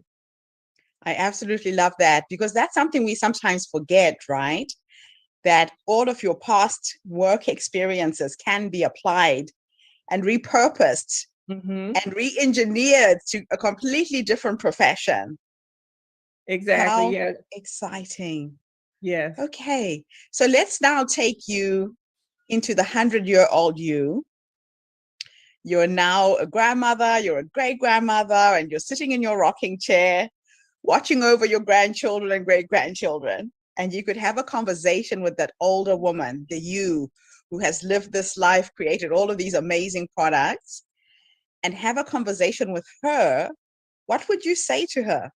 I absolutely love that, because that's something we sometimes forget, right? That all of your past work experiences can be applied and repurposed and re-engineered to a completely different profession. Exactly. How yeah. exciting. Yes. Okay. So let's now take you into the 100-year-old you. You're now a grandmother, you're a great-grandmother, and you're sitting in your rocking chair, watching over your grandchildren and great-grandchildren. And you could have a conversation with that older woman, the you, who has lived this life, created all of these amazing products, and have a conversation with her. What would you say to her?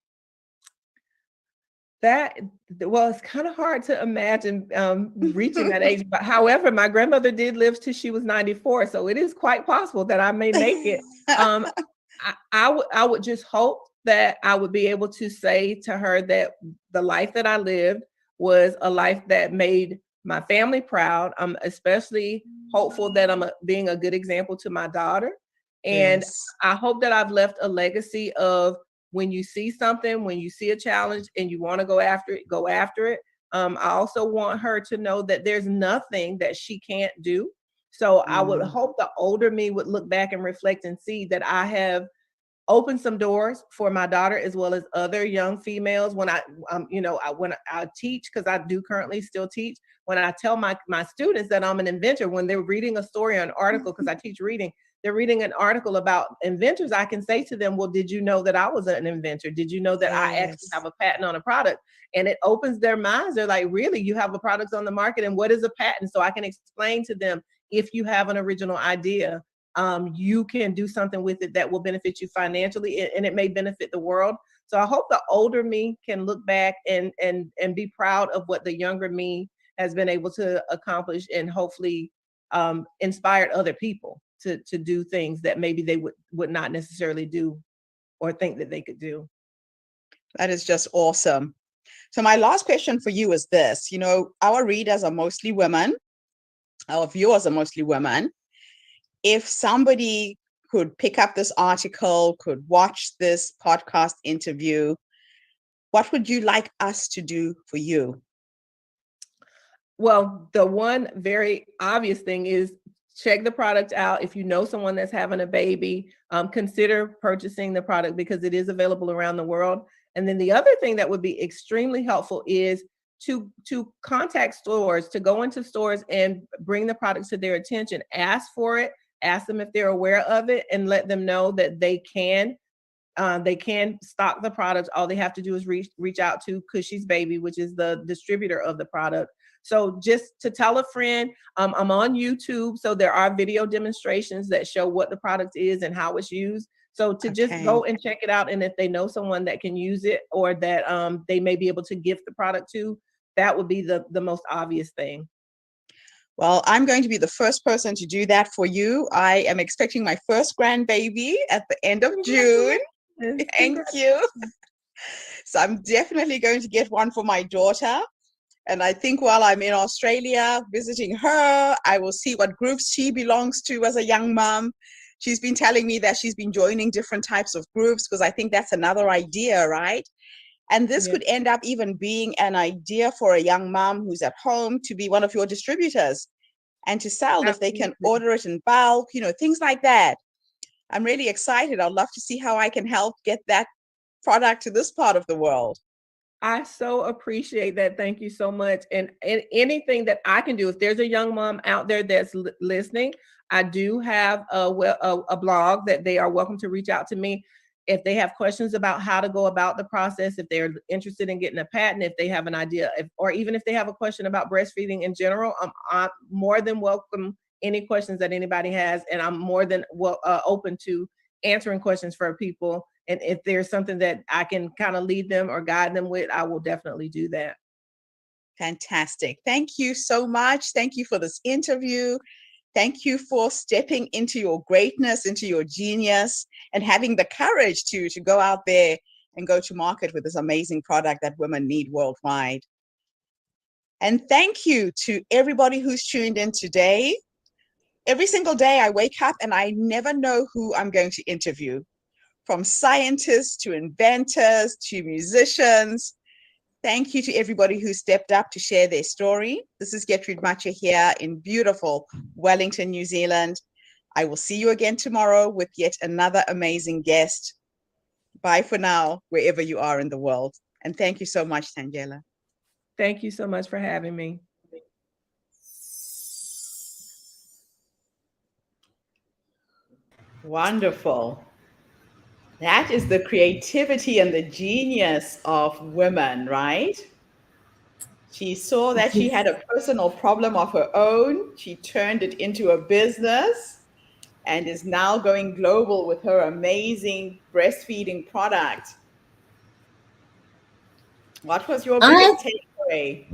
Well, it's kind of hard to imagine reaching that age. But however, my grandmother did live till she was 94. So it is quite possible that I may make it. I would just hope that I would be able to say to her that the life that I lived was a life that made my family proud. I'm especially hopeful that I'm being a good example to my daughter. And Yes. I hope that I've left a legacy of, when you see something, when you see a challenge and you want to go after it, go after it. I also want her to know that there's nothing that she can't do. So I would hope the older me would look back and reflect and see that I have opened some doors for my daughter as well as other young females. When when I teach, because I do currently still teach, when I tell my students that I'm an inventor, when they're reading a story or an article, because I teach reading, they're reading an article about inventors, I can say to them, well, did you know that I was an inventor? Did you know that I actually have a patent on a product? And it opens their minds. They're like, really? You have a product on the market? And what is a patent? So I can explain to them, if you have an original idea, you can do something with it that will benefit you financially, and it may benefit the world. So I hope the older me can look back and be proud of what the younger me has been able to accomplish, and hopefully inspired other people to do things that maybe they would not necessarily do or think that they could do. That is just awesome. So my last question for you is this. Our readers are mostly women. Our viewers are mostly women. If somebody could pick up this article, could watch this podcast interview, what would you like us to do for you? Well, the one very obvious thing is check the product out. If you know someone that's having a baby, consider purchasing the product because it is available around the world. And then the other thing that would be extremely helpful is to contact stores, to go into stores and bring the product to their attention. Ask for it, ask them if they're aware of it, and let them know that they can stock the product. All they have to do is reach out to Cushy's Baby, which is the distributor of the product. So just to tell a friend, I'm on YouTube, so there are video demonstrations that show what the product is and how it's used. So to just go and check it out, and if they know someone that can use it or that they may be able to gift the product to, that would be the most obvious thing. Well, I'm going to be the first person to do that for you. I am expecting my first grandbaby at the end of June. Thank you. So I'm definitely going to get one for my daughter. And I think while I'm in Australia visiting her, I will see what groups she belongs to as a young mom. She's been telling me that she's been joining different types of groups because I think that's another idea, right? And this could end up even being an idea for a young mom who's at home to be one of your distributors and to sell if they can order it in bulk, things like that. I'm really excited. I'd love to see how I can help get that product to this part of the world. I so appreciate that. Thank you so much. And anything that I can do, if there's a young mom out there that's listening, I do have a blog that they are welcome to reach out to me. If they have questions about how to go about the process, if they're interested in getting a patent, if they have an idea, or even if they have a question about breastfeeding in general, I'm more than welcome any questions that anybody has. And I'm more than open to answering questions for people. And if there's something that I can kind of lead them or guide them with, I will definitely do that. Fantastic. Thank you so much. Thank you for this interview. Thank you for stepping into your greatness, into your genius, and having the courage to go out there and go to market with this amazing product that women need worldwide. And thank you to everybody who's tuned in today. Every single day I wake up and I never know who I'm going to interview, from scientists to inventors to musicians. Thank you to everybody who stepped up to share their story. This is Gertrude Matcha here in beautiful Wellington, New Zealand. I will see you again tomorrow with yet another amazing guest. Bye for now, wherever you are in the world. And thank you so much, Tangela. Thank you so much for having me. Wonderful. That is the creativity and the genius of women, right? She saw that she had a personal problem of her own. She turned it into a business and is now going global with her amazing breastfeeding product. What was your biggest takeaway?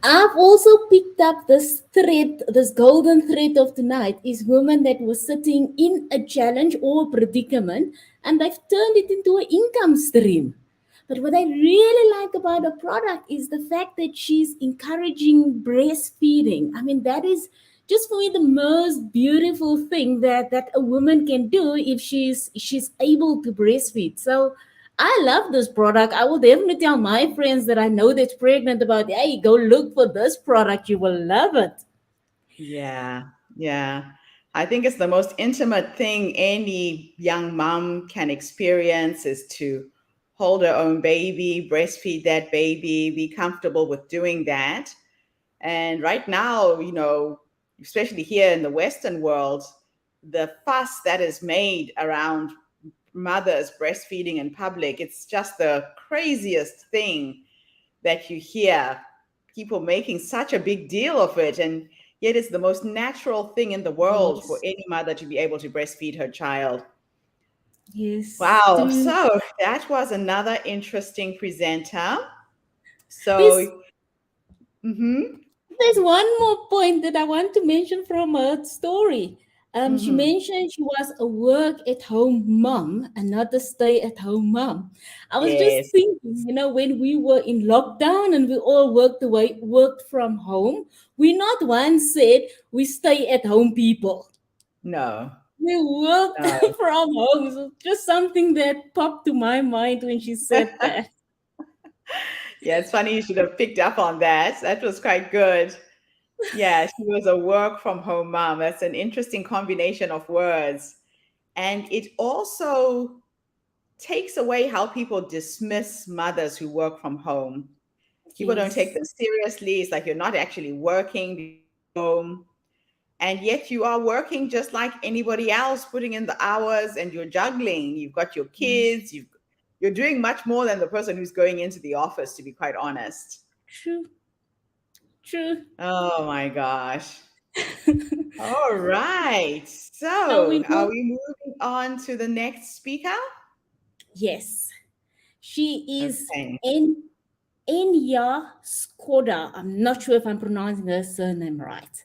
I've also picked up this thread, this golden thread of tonight is women that were sitting in a challenge or a predicament and they've turned it into an income stream. But what I really like about the product is the fact that she's encouraging breastfeeding. I mean, that is just for me the most beautiful thing that a woman can do if she's able to breastfeed. So I love this product. I will definitely tell my friends that I know that's pregnant about, hey, go look for this product. You will love it. Yeah. I think it's the most intimate thing any young mom can experience is to hold her own baby, breastfeed that baby, be comfortable with doing that. And right now, especially here in the Western world, the fuss that is made around mothers breastfeeding in public, it's just the craziest thing that you hear. People making such a big deal of it, and yet it's the most natural thing in the world for any mother to be able to breastfeed her child. Yes. Wow. So that was another interesting presenter. So there's one more point that I want to mention from her story. She mentioned she was a work-at-home mom and not a stay-at-home mom. I was just thinking, when we were in lockdown and we all worked from home, we not once said we stay-at-home people. No. We worked from home. So just something that popped to my mind when she said that. Yeah, it's funny you should have picked up on that. That was quite good. Yeah, she was a work from home mom. That's an interesting combination of words. And it also takes away how people dismiss mothers who work from home. People don't take Yes, them seriously. It's like you're not actually working home. And yet you are working just like anybody else, putting in the hours and you're juggling. You've got your yes, kids, you're doing much more than the person who's going into the office, to be quite honest. true, true. Oh my gosh. All right. So So we are go. we moving on to the next speaker? Yes, she is Okay. in Enya Skoda. I'm not sure if I'm pronouncing her surname right,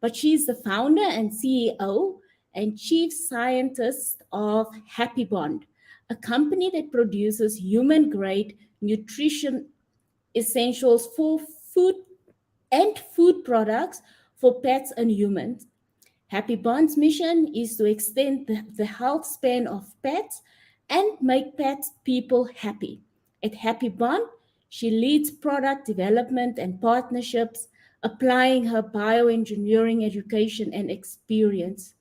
but she's the founder and CEO and chief scientist of Happy Bond, a company that produces human grade nutrition essentials for food and food products for pets and humans. Happy Bond's mission is to extend the health span of pets and make pet people happy. At Happy Bond, she leads product development and partnerships, applying her bioengineering education and experience.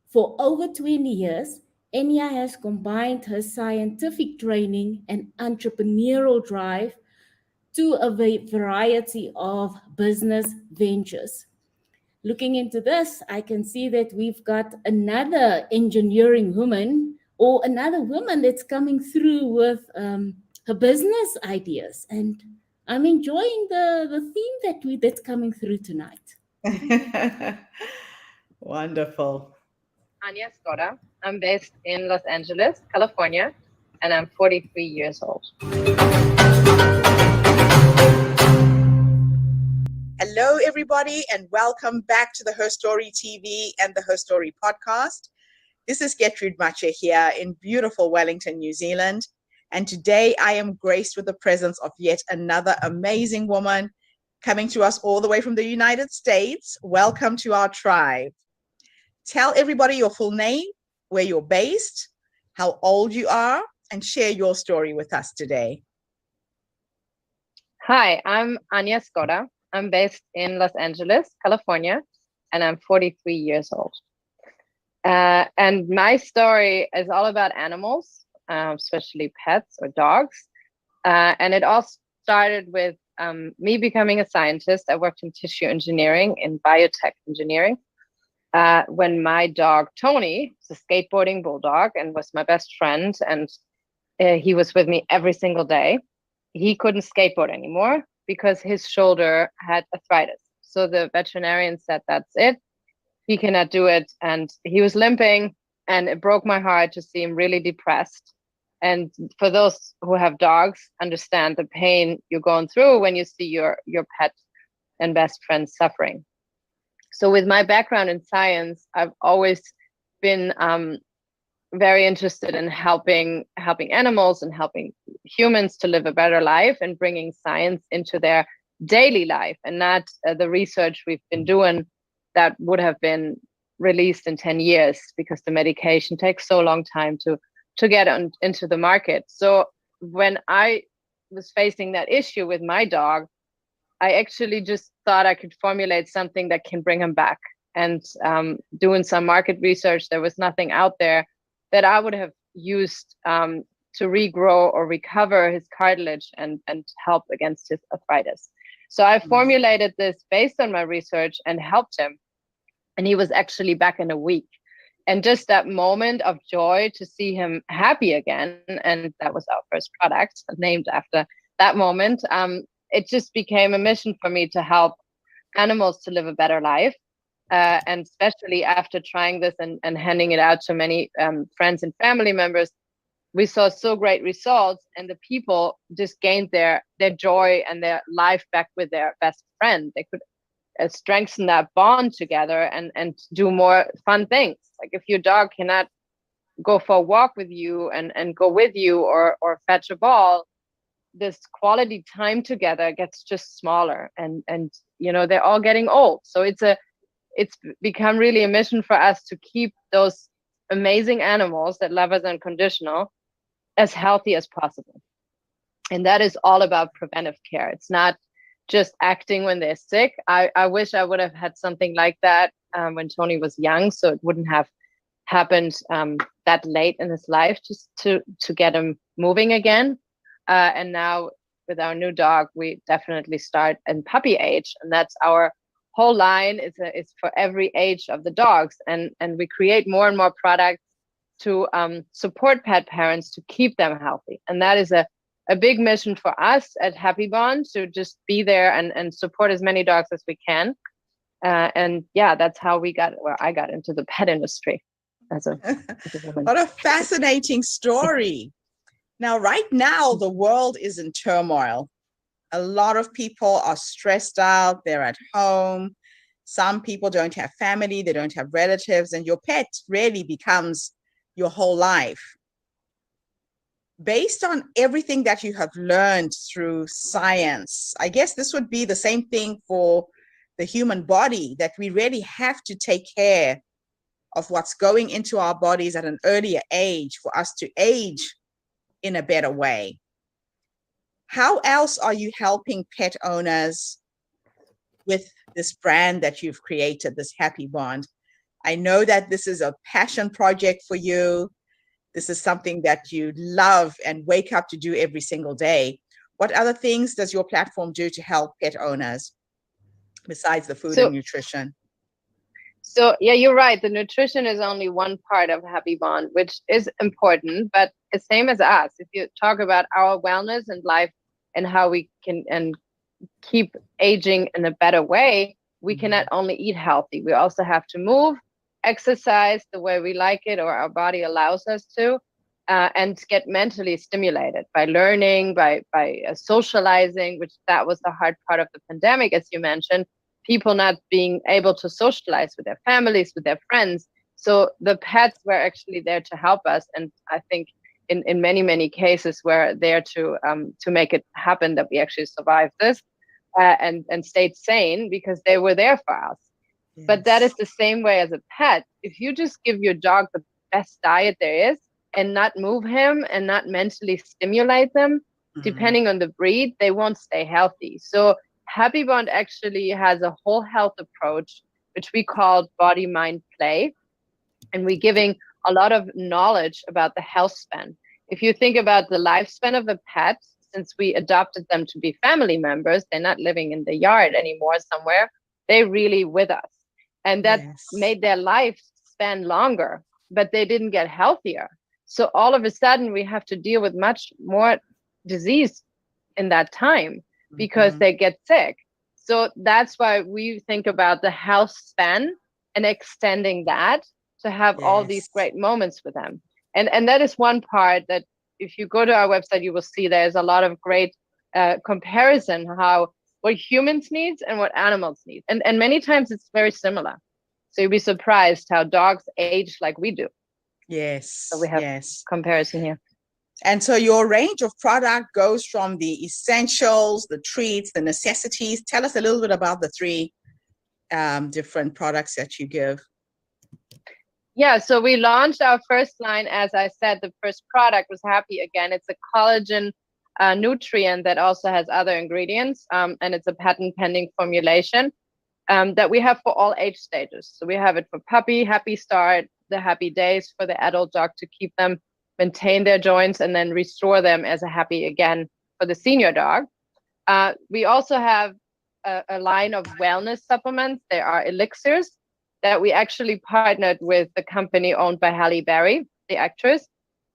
For over 20 years, Enya has combined her scientific training and entrepreneurial drive to a variety of business ventures. Looking into this, I can see that we've got another engineering woman or another woman that's coming through with her business ideas. And I'm enjoying the theme that's coming through tonight. Wonderful. Anya Skoda. I'm based in Los Angeles, California, and I'm 43 years old. Hello, everybody, and welcome back to the Herstory TV and the Herstory podcast. This is Gertrude Mache here in beautiful Wellington, New Zealand. And today I am graced with the presence of yet another amazing woman coming to us all the way from the United States. Welcome to our tribe. Tell everybody your full name, where you're based, how old you are, and share your story with us today. Hi, I'm Anya Skoda. I'm based in Los Angeles, California, and I'm 43 years old. And my story is all about animals, especially pets or dogs. And it all started with me becoming a scientist. I worked in tissue engineering, in biotech engineering. When my dog Tony was a skateboarding bulldog and was my best friend, and he was with me every single day, he couldn't skateboard anymore because his shoulder had arthritis. So the veterinarian said, that's it. He cannot do it. And he was limping, and it broke my heart to see him really depressed. And for those who have dogs, understand the pain you're going through when you see your pet and best friend suffering. So with my background in science, I've always been very interested in helping animals and helping humans to live a better life, and bringing science into their daily life, and not the research we've been doing that would have been released in 10 years because the medication takes so long time to get into the market. So when I was facing that issue with my dog, I actually just thought I could formulate something that can bring him back. And doing some market research, there was nothing out there that I would have used to regrow or recover his cartilage and help against his arthritis. So I formulated this based on my research and helped him. And he was actually back in a week. And just that moment of joy to see him happy again, and that was our first product named after that moment, it just became a mission for me to help animals to live a better life. And especially after trying this and handing it out to many friends and family members, we saw so great results, and the people just gained their joy and their life back with their best friend. They could strengthen that bond together and do more fun things. Like if your dog cannot go for a walk with you and go with you or fetch a ball, this quality time together gets just smaller, and they're all getting old. So it's become really a mission for us to keep those amazing animals that love us unconditional as healthy as possible. And that is all about preventive care. It's not just acting when they're sick. I wish I would have had something like that when Tony was young, so it wouldn't have happened that late in his life, just to get him moving again. And now with our new dog, we definitely start in puppy age, and that's our whole line. It's for every age of the dogs, and we create more and more products to support pet parents to keep them healthy. And that is a big mission for us at Happy Bond, to just be there and support as many dogs as we can. And yeah, that's how I got into the pet industry as a woman. What a fascinating story. Now, right now, the world is in turmoil. A lot of people are stressed out. They're at home. Some people don't have family. They don't have relatives. And your pet really becomes your whole life. Based on everything that you have learned through science, I guess this would be the same thing for the human body, that we really have to take care of what's going into our bodies at an earlier age for us to age in a better way. How else are you helping pet owners with this brand that you've created, this Happy Bond? I know that this is a passion project for you. This is something that you love and wake up to do every single day. What other things does your platform do to help pet owners besides the food and nutrition? So yeah, you're right. The nutrition is only one part of Happy Bond, which is important, but the same as us. If you talk about our wellness and life and how we can and keep aging in a better way, we cannot only eat healthy. We also have to move, exercise the way we like it or our body allows us to, and get mentally stimulated by learning, by socializing, which that was the hard part of the pandemic, as you mentioned. People not being able to socialize with their families, with their friends. So the pets were actually there to help us. And I think in many, many cases we're there to make it happen that we actually survived this and stayed sane because they were there for us. Yes. But that is the same way as a pet. If you just give your dog the best diet there is and not move him and not mentally stimulate them, depending on the breed, they won't stay healthy. So Happy Bond actually has a whole health approach, which we call body, mind, play. And we're giving a lot of knowledge about the health span. If you think about the lifespan of a pet, since we adopted them to be family members, they're not living in the yard anymore somewhere, they're really with us. And that made their lifespan longer, but they didn't get healthier. So all of a sudden we have to deal with much more disease in that time because they get sick. So that's why we think about the health span and extending that to have all these great moments with them. And that is one part that if you go to our website, you will see there's a lot of great comparison what humans need and what animals need. And many times it's very similar. So you'll be surprised how dogs age like we do. Yes. So we have comparison here. And so your range of product goes from the essentials, the treats, the necessities. Tell us a little bit about the three different products that you give. Yeah, so we launched our first line. As I said, the first product was Happy Again. It's a collagen nutrient that also has other ingredients, and it's a patent pending formulation that we have for all age stages. So we have it for puppy, Happy Start, the Happy Days for the adult dog to keep them, maintain their joints, and then restore them as a Happy Again for the senior dog. We also have a line of wellness supplements. There are elixirs that we actually partnered with the company owned by Halle Berry, the actress.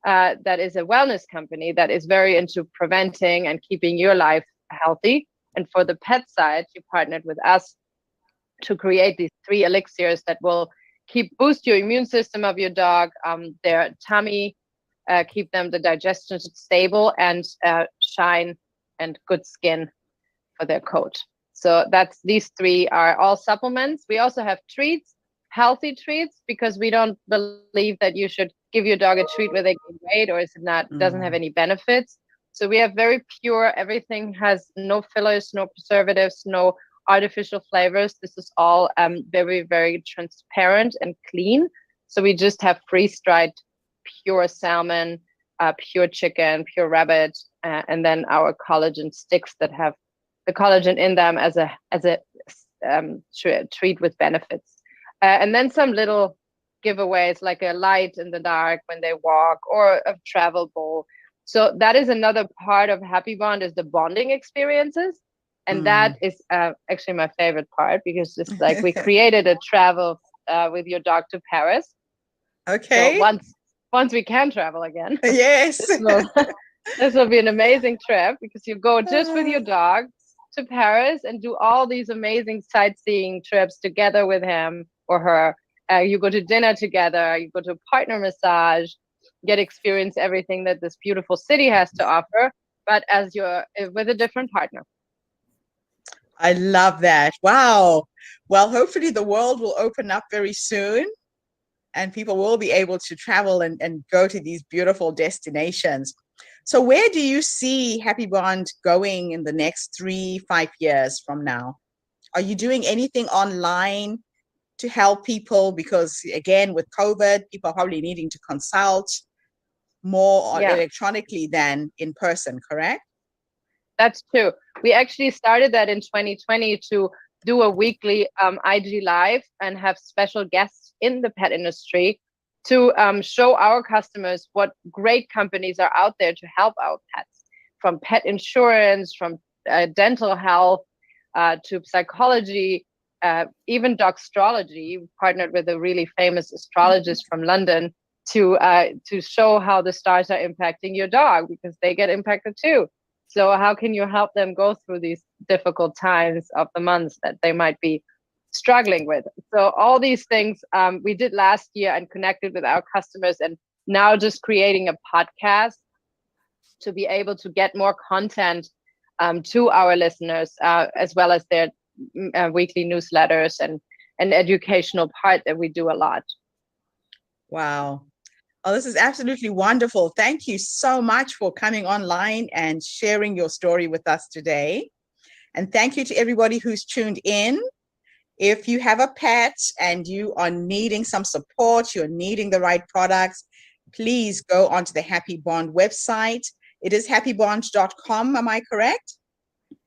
That is a wellness company that is very into preventing and keeping your life healthy. And for the pet side, you partnered with us to create these 3 elixirs that will boost your immune system of your dog, their tummy, keep them the digestion stable, and shine and good skin for their coat. So these 3 are all supplements. We also have treats, healthy treats, because we don't believe that you should give your dog a treat where they gain weight or doesn't have any benefits. So we have very pure, everything has no fillers, no preservatives, no artificial flavors. This is all very, very transparent and clean. So we just have freeze-dried pure salmon, pure chicken, pure rabbit, and then our collagen sticks that have the collagen in them as a treat with benefits. And then some little giveaways like a light in the dark when they walk, or a travel bowl. So that is another part of Happy Bond, is the bonding experiences. And that is actually my favorite part, because it's like we created a travel with your dog to Paris. Okay. So once we can travel again, Yes. this will be an amazing trip, because you go just with your dog to Paris and do all these amazing sightseeing trips together with him or her. You go to dinner together, you go to a partner massage, get experience everything that this beautiful city has to offer, but as you're with a different partner. I love that. Wow. Well, hopefully the world will open up very soon and people will be able to travel and go to these beautiful destinations. So where do you see Happy Bond going in the next 3-5 years from now? Are you doing anything online to help people? Because again, with COVID, people are probably needing to consult more electronically than in person, correct? That's true. We actually started that in 2020 to do a weekly IG live and have special guests in the pet industry to show our customers what great companies are out there to help our pets, from pet insurance, from dental health, to psychology, even dogstrology. We partnered with a really famous astrologist from London to show how the stars are impacting your dog, because they get impacted too. So how can you help them go through these difficult times of the months that they might be struggling with? So all these things we did last year and connected with our customers, and now just creating a podcast to be able to get more content to our listeners, as well as their weekly newsletters and an educational part that we do a lot. Wow. Oh, this is absolutely wonderful. Thank you so much for coming online and sharing your story with us today. And thank you to everybody who's tuned in. If you have a pet and you are needing some support, you're needing the right products, please go onto the Happy Bond website. It is happybond.com. Am I correct?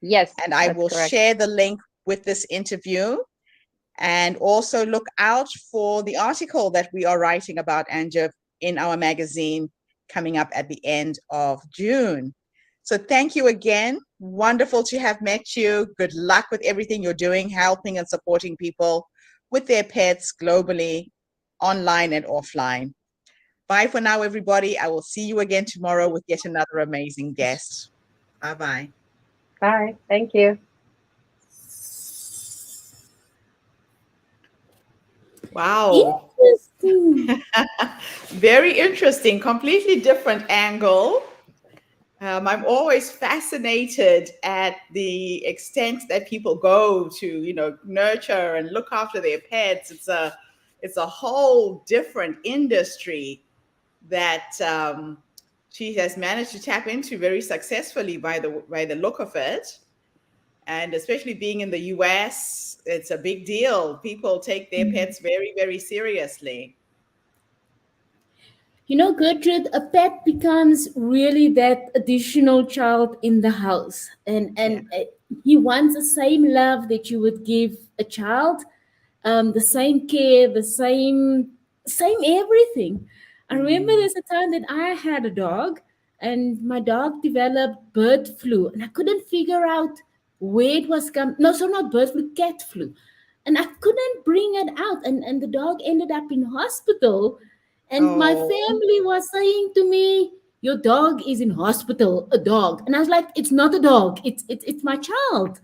Yes. And I will share the link with this interview. And also look out for the article that we are writing about Anjib in our magazine coming up at the end of June. So thank you again. Wonderful to have met you. Good luck with everything you're doing, helping and supporting people with their pets globally, online and offline. Bye for now, everybody. I will see you again tomorrow with yet another amazing guest. Bye-bye. Bye. Thank you. Wow. Interesting. Very interesting, completely different angle. I'm always fascinated at the extent that people go to, nurture and look after their pets. It's a whole different industry that she has managed to tap into very successfully by the look of it. And especially being in the US, it's a big deal. People take their pets very, very seriously. Gertrude, a pet becomes really that additional child in the house. And he wants the same love that you would give a child, the same care, the same everything. I remember there's a time that I had a dog, and my dog developed bird flu, and I couldn't figure out where it was coming. No, so not bird flu, cat flu. And I couldn't bring it out. And the dog ended up in hospital. And my family was saying to me, "Your dog is in hospital, a dog." And I was like, "It's not a dog, it's my child."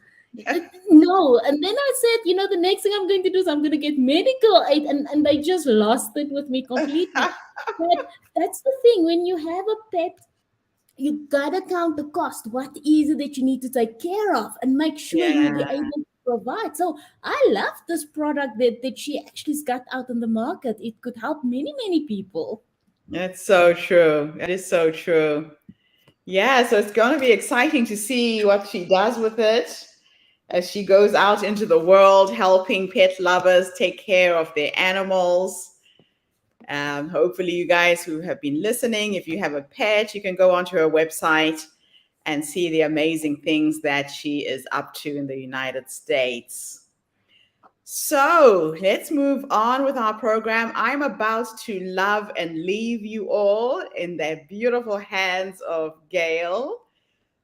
No. And then I said, the next thing I'm going to do is I'm going to get medical aid. And they just lost it with me completely. But that's the thing. When you have a pet, you gotta count the cost. What is it that you need to take care of and make sure you'll be able to provide? So I love this product that she actually's got out on the market. It could help many, many people. That's so true. That is so true. Yeah, so it's going to be exciting to see what she does with it as she goes out into the world helping pet lovers take care of their animals. Hopefully you guys who have been listening, if you have a pet, you can go onto her website and see the amazing things that she is up to in the United States. So let's move on with our program. I'm about to love and leave you all in the beautiful hands of Gail.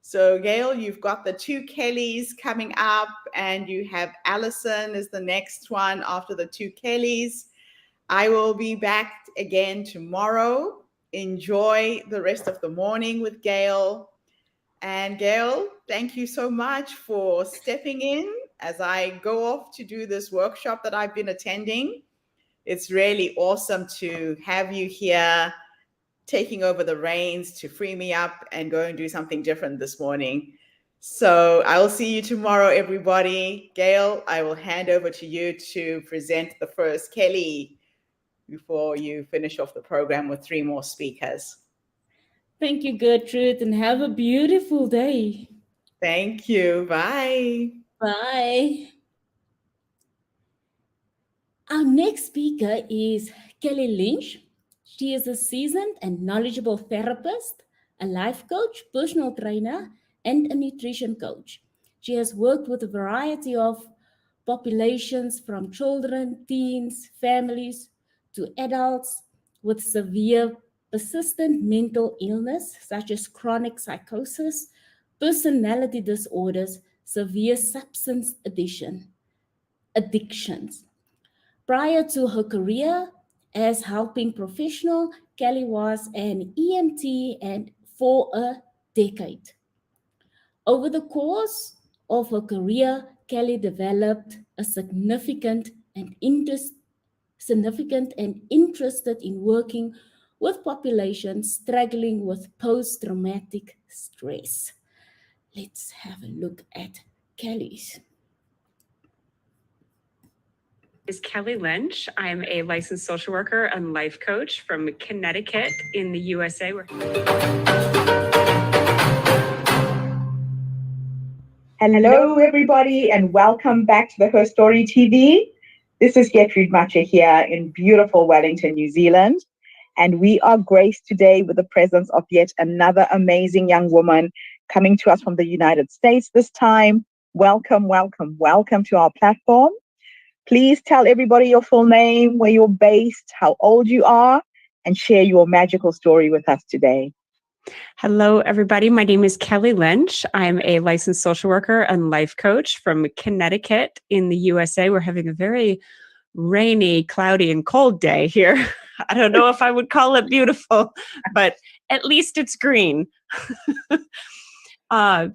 So, Gail, you've got the two Kellys coming up, and you have Allison is the next one after the two Kellys. I will be back again tomorrow. Enjoy the rest of the morning with Gail. And Gail, thank you so much for stepping in as I go off to do this workshop that I've been attending. It's really awesome to have you here taking over the reins to free me up and go and do something different this morning. So I will see you tomorrow, everybody. Gail, I will hand over to you to present the first Kelly before you finish off the program with 3 more speakers. Thank you, Gertrude, and have a beautiful day. Thank you. Bye. Bye. Our next speaker is Kelly Lynch. She is a seasoned and knowledgeable therapist, a life coach, personal trainer, and a nutrition coach. She has worked with a variety of populations from children, teens, families, to adults with severe persistent mental illness such as chronic psychosis, personality disorders, severe substance addictions. Prior to her career as helping professional, Kelly was an EMT and for a decade. Over the course of her career, Kelly developed a significant and interested in working with populations struggling with post-traumatic stress. Let's have a look at Kelly's. Is Kelly Lynch. I'm a licensed social worker and life coach from Connecticut in the USA. Hello, everybody, and welcome back to the Herstory TV. This is Gertrude Mache here in beautiful Wellington, New Zealand. And we are graced today with the presence of yet another amazing young woman coming to us from the United States this time. Welcome, welcome, welcome to our platform. Please tell everybody your full name, where you're based, how old you are, and share your magical story with us today. Hello, everybody. My name is Kelly Lynch. I'm a licensed social worker and life coach from Connecticut in the USA. We're having a very rainy, cloudy, and cold day here. I don't know if I would call it beautiful, but at least it's green. So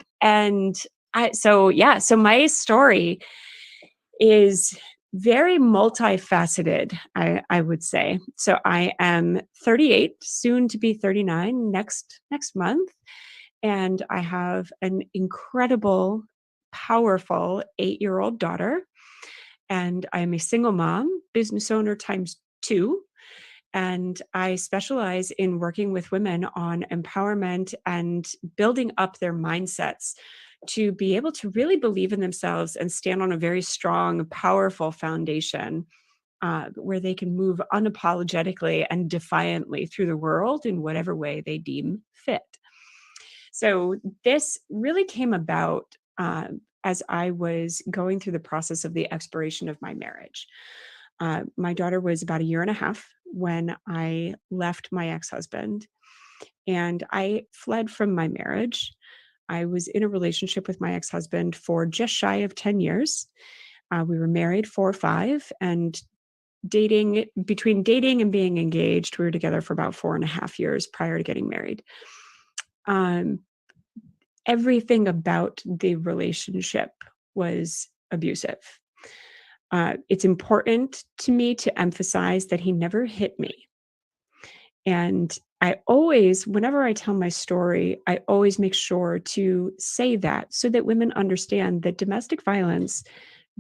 my story is very multifaceted, I would say. So I am 38, soon to be 39 next month. And I have an incredible, powerful 8-year-old daughter. And I'm a single mom, business owner times 2. And I specialize in working with women on empowerment and building up their mindsets to be able to really believe in themselves and stand on a very strong, powerful foundation where they can move unapologetically and defiantly through the world in whatever way they deem fit. So this really came about as I was going through the process of the expiration of my marriage. My daughter was about 1.5 years when I left my ex-husband, and I fled from my marriage. I was in a relationship with my ex-husband for just shy of 10 years. We were married 4 or 5, and between dating and being engaged, we were together for about 4.5 years prior to getting married. Everything about the relationship was abusive. It's important to me to emphasize that he never hit me. And I always, whenever I tell my story, I always make sure to say that so that women understand that domestic violence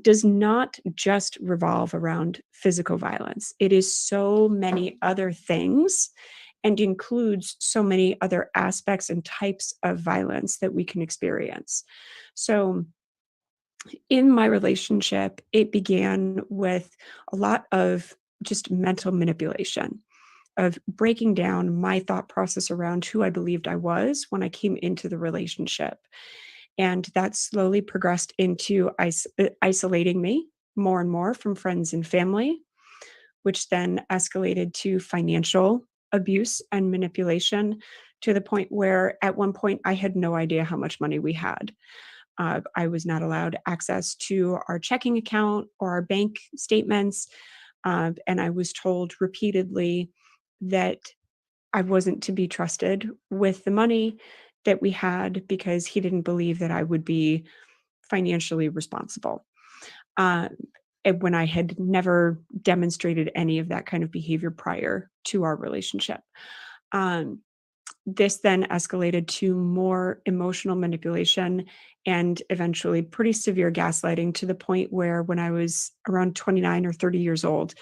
does not just revolve around physical violence. It is so many other things and includes so many other aspects and types of violence that we can experience. So in my relationship, it began with a lot of just mental manipulation. of breaking down my thought process around who I believed I was when I came into the relationship. And that slowly progressed into isolating me more and more from friends and family, which then escalated to financial abuse and manipulation, to the point where at one point I had no idea how much money we had. I was not allowed access to our checking account or our bank statements. And I was told repeatedly that I wasn't to be trusted with the money that we had, because he didn't believe that I would be financially responsible. And when I had never demonstrated any of that kind of behavior prior to our relationship. This then escalated to more emotional manipulation and eventually pretty severe gaslighting, to the point where when I was around 29 or 30 years old,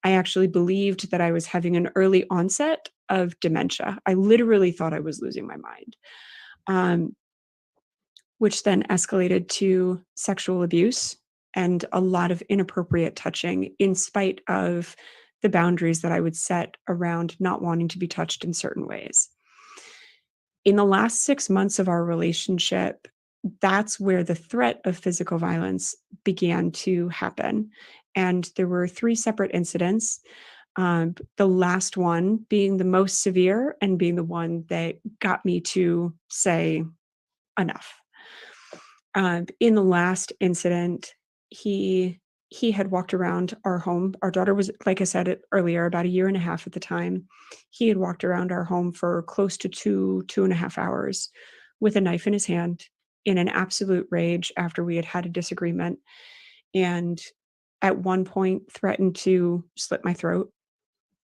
I actually believed that I was having an early onset of dementia. I literally thought I was losing my mind, which then escalated to sexual abuse and a lot of inappropriate touching, in spite of the boundaries that I would set around not wanting to be touched in certain ways. In the last 6 months of our relationship, that's where the threat of physical violence began to happen. And there were 3 separate incidents, the last one being the most severe and being the one that got me to say enough. In the last incident, he had walked around our home. Our daughter was, like I said earlier, about 1.5 years at the time. He had walked around our home for close to 2.5 hours with a knife in his hand, in an absolute rage after we had a disagreement. And at one point threatened to slit my throat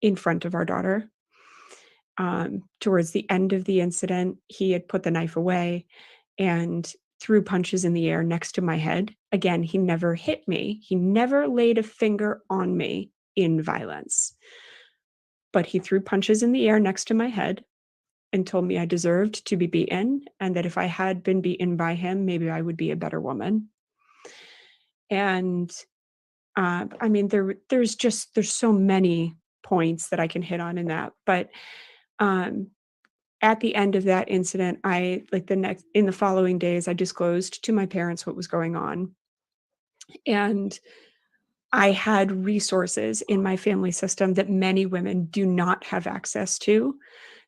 in front of our daughter. Towards the end of the incident, he had put the knife away and threw punches in the air next to my head. Again, he never hit me. He never laid a finger on me in violence. But he threw punches in the air next to my head and told me I deserved to be beaten, and that if I had been beaten by him, maybe I would be a better woman. And I mean, there's so many points that I can hit on in that. But at the end of that incident, in the following days, I disclosed to my parents what was going on. And I had resources in my family system that many women do not have access to.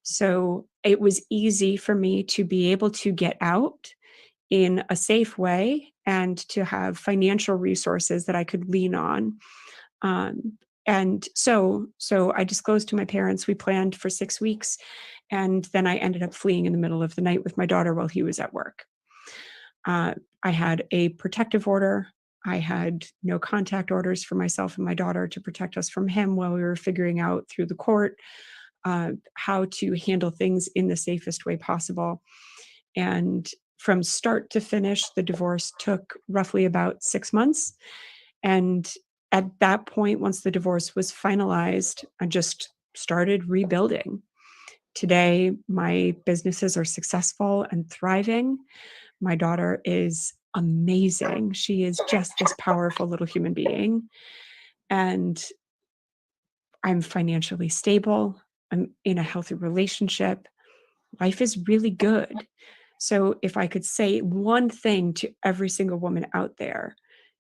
So it was easy for me to be able to get out in a safe way and to have financial resources that I could lean on. And so I disclosed to my parents. We planned for 6 weeks, and then I ended up fleeing in the middle of the night with my daughter while he was at work. I had a protective order. I had no contact orders for myself and my daughter to protect us from him while we were figuring out through the court how to handle things in the safest way possible. And from start to finish, the divorce took roughly about 6 months. And at that point, once the divorce was finalized, I just started rebuilding. Today, my businesses are successful and thriving. My daughter is amazing. She is just this powerful little human being. And I'm financially stable. I'm in a healthy relationship. Life is really good. So if I could say one thing to every single woman out there,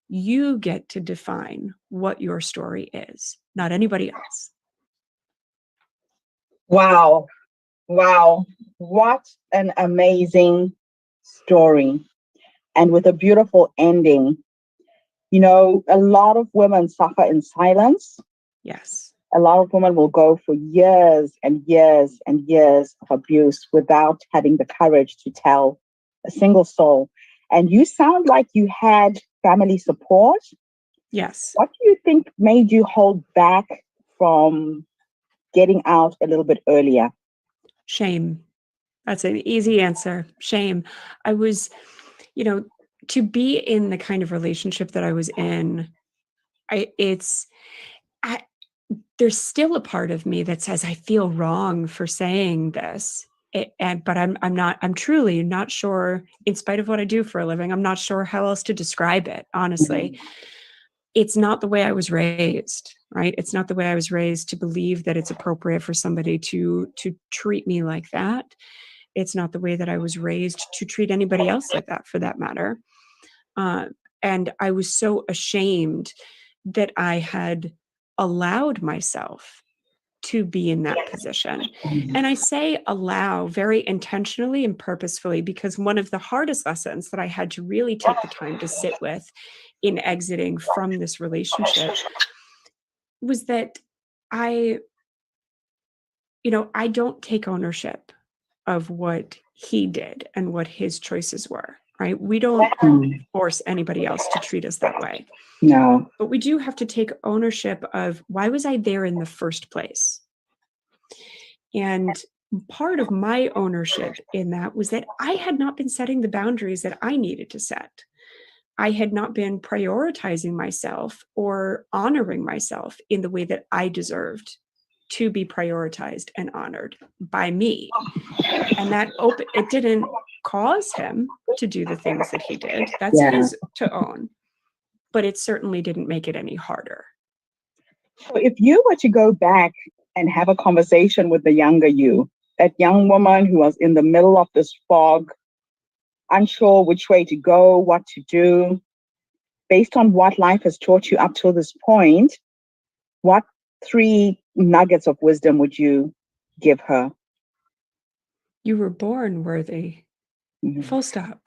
you get to define what your story is, not anybody else. Wow. Wow. What an amazing story. And with a beautiful ending. You know, a lot of women suffer in silence. Yes. A lot of women will go for years and years and years of abuse without having the courage to tell a single soul. And you sound like you had family support. Yes. What do you think made you hold back from getting out a little bit earlier? Shame. That's an easy answer. Shame. I was, to be in the kind of relationship that I was in, there's still a part of me that says I feel wrong for saying this. But I'm truly not sure, in spite of what I do for a living, I'm not sure how else to describe it, honestly. it's not the way I was raised, right? It's not the way I was raised to believe that it's appropriate for somebody to treat me like that. It's not the way that I was raised to treat anybody else like that, for that matter. And I was so ashamed that I had allowed myself to be in that position. And I say allow very intentionally and purposefully, because one of the hardest lessons that I had to really take the time to sit with in exiting from this relationship was that I don't take ownership of what he did and what his choices were, right? We don't force anybody else to treat us that way. No. But we do have to take ownership of, why was I there in the first place? And part of my ownership in that was that I had not been setting the boundaries that I needed to set. I had not been prioritizing myself or honoring myself in the way that I deserved to be prioritized and honored by me. And that it didn't cause him to do the things that he did. That's his to own. But it certainly didn't make it any harder. So if you were to go back and have a conversation with the younger you, that young woman who was in the middle of this fog, unsure which way to go, what to do, based on what life has taught you up till this point, what 3 nuggets of wisdom would you give her? You were born worthy. Full stop,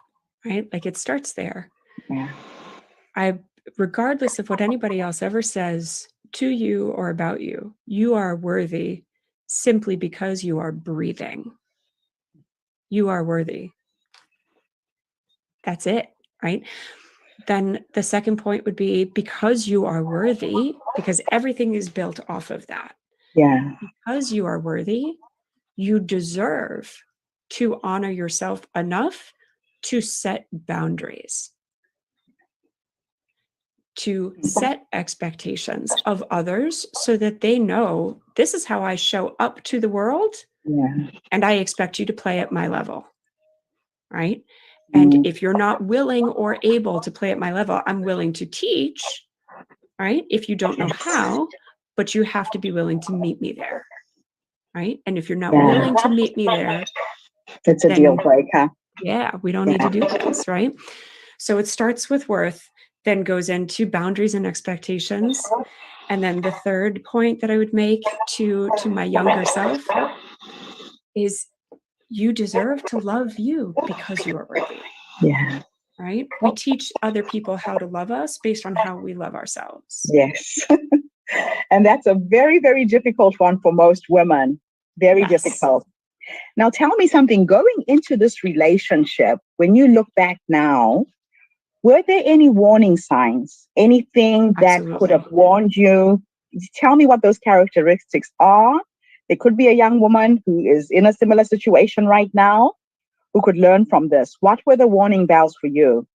right? Like, it starts there. Yeah. Regardless of what anybody else ever says to you or about you, you are worthy simply because you are breathing. You are worthy. That's it, right? Then the second point would be, because you are worthy, because everything is built off of that. Yeah. Because you are worthy, you deserve to honor yourself enough to set boundaries, to set expectations of others so that they know, this is how I show up to the world, and I expect you to play at my level, right? And if you're not willing or able to play at my level, I'm willing to teach, right? If you don't know how, but you have to be willing to meet me there, right? And if you're not willing to meet me there, it's a deal breaker. Yeah, we don't need to do this, right? So it starts with worth, then goes into boundaries and expectations. And then the third point that I would make to my younger self is, you deserve to love you because you are worthy. Yeah. Right? We teach other people how to love us based on how we love ourselves. Yes. And that's a very, very difficult one for most women. Very difficult. Now, tell me something. Going into this relationship, when you look back now, were there any warning signs? Anything that could have warned you? Tell me what those characteristics are. There could be a young woman who is in a similar situation right now who could learn from this. What were the warning bells for you?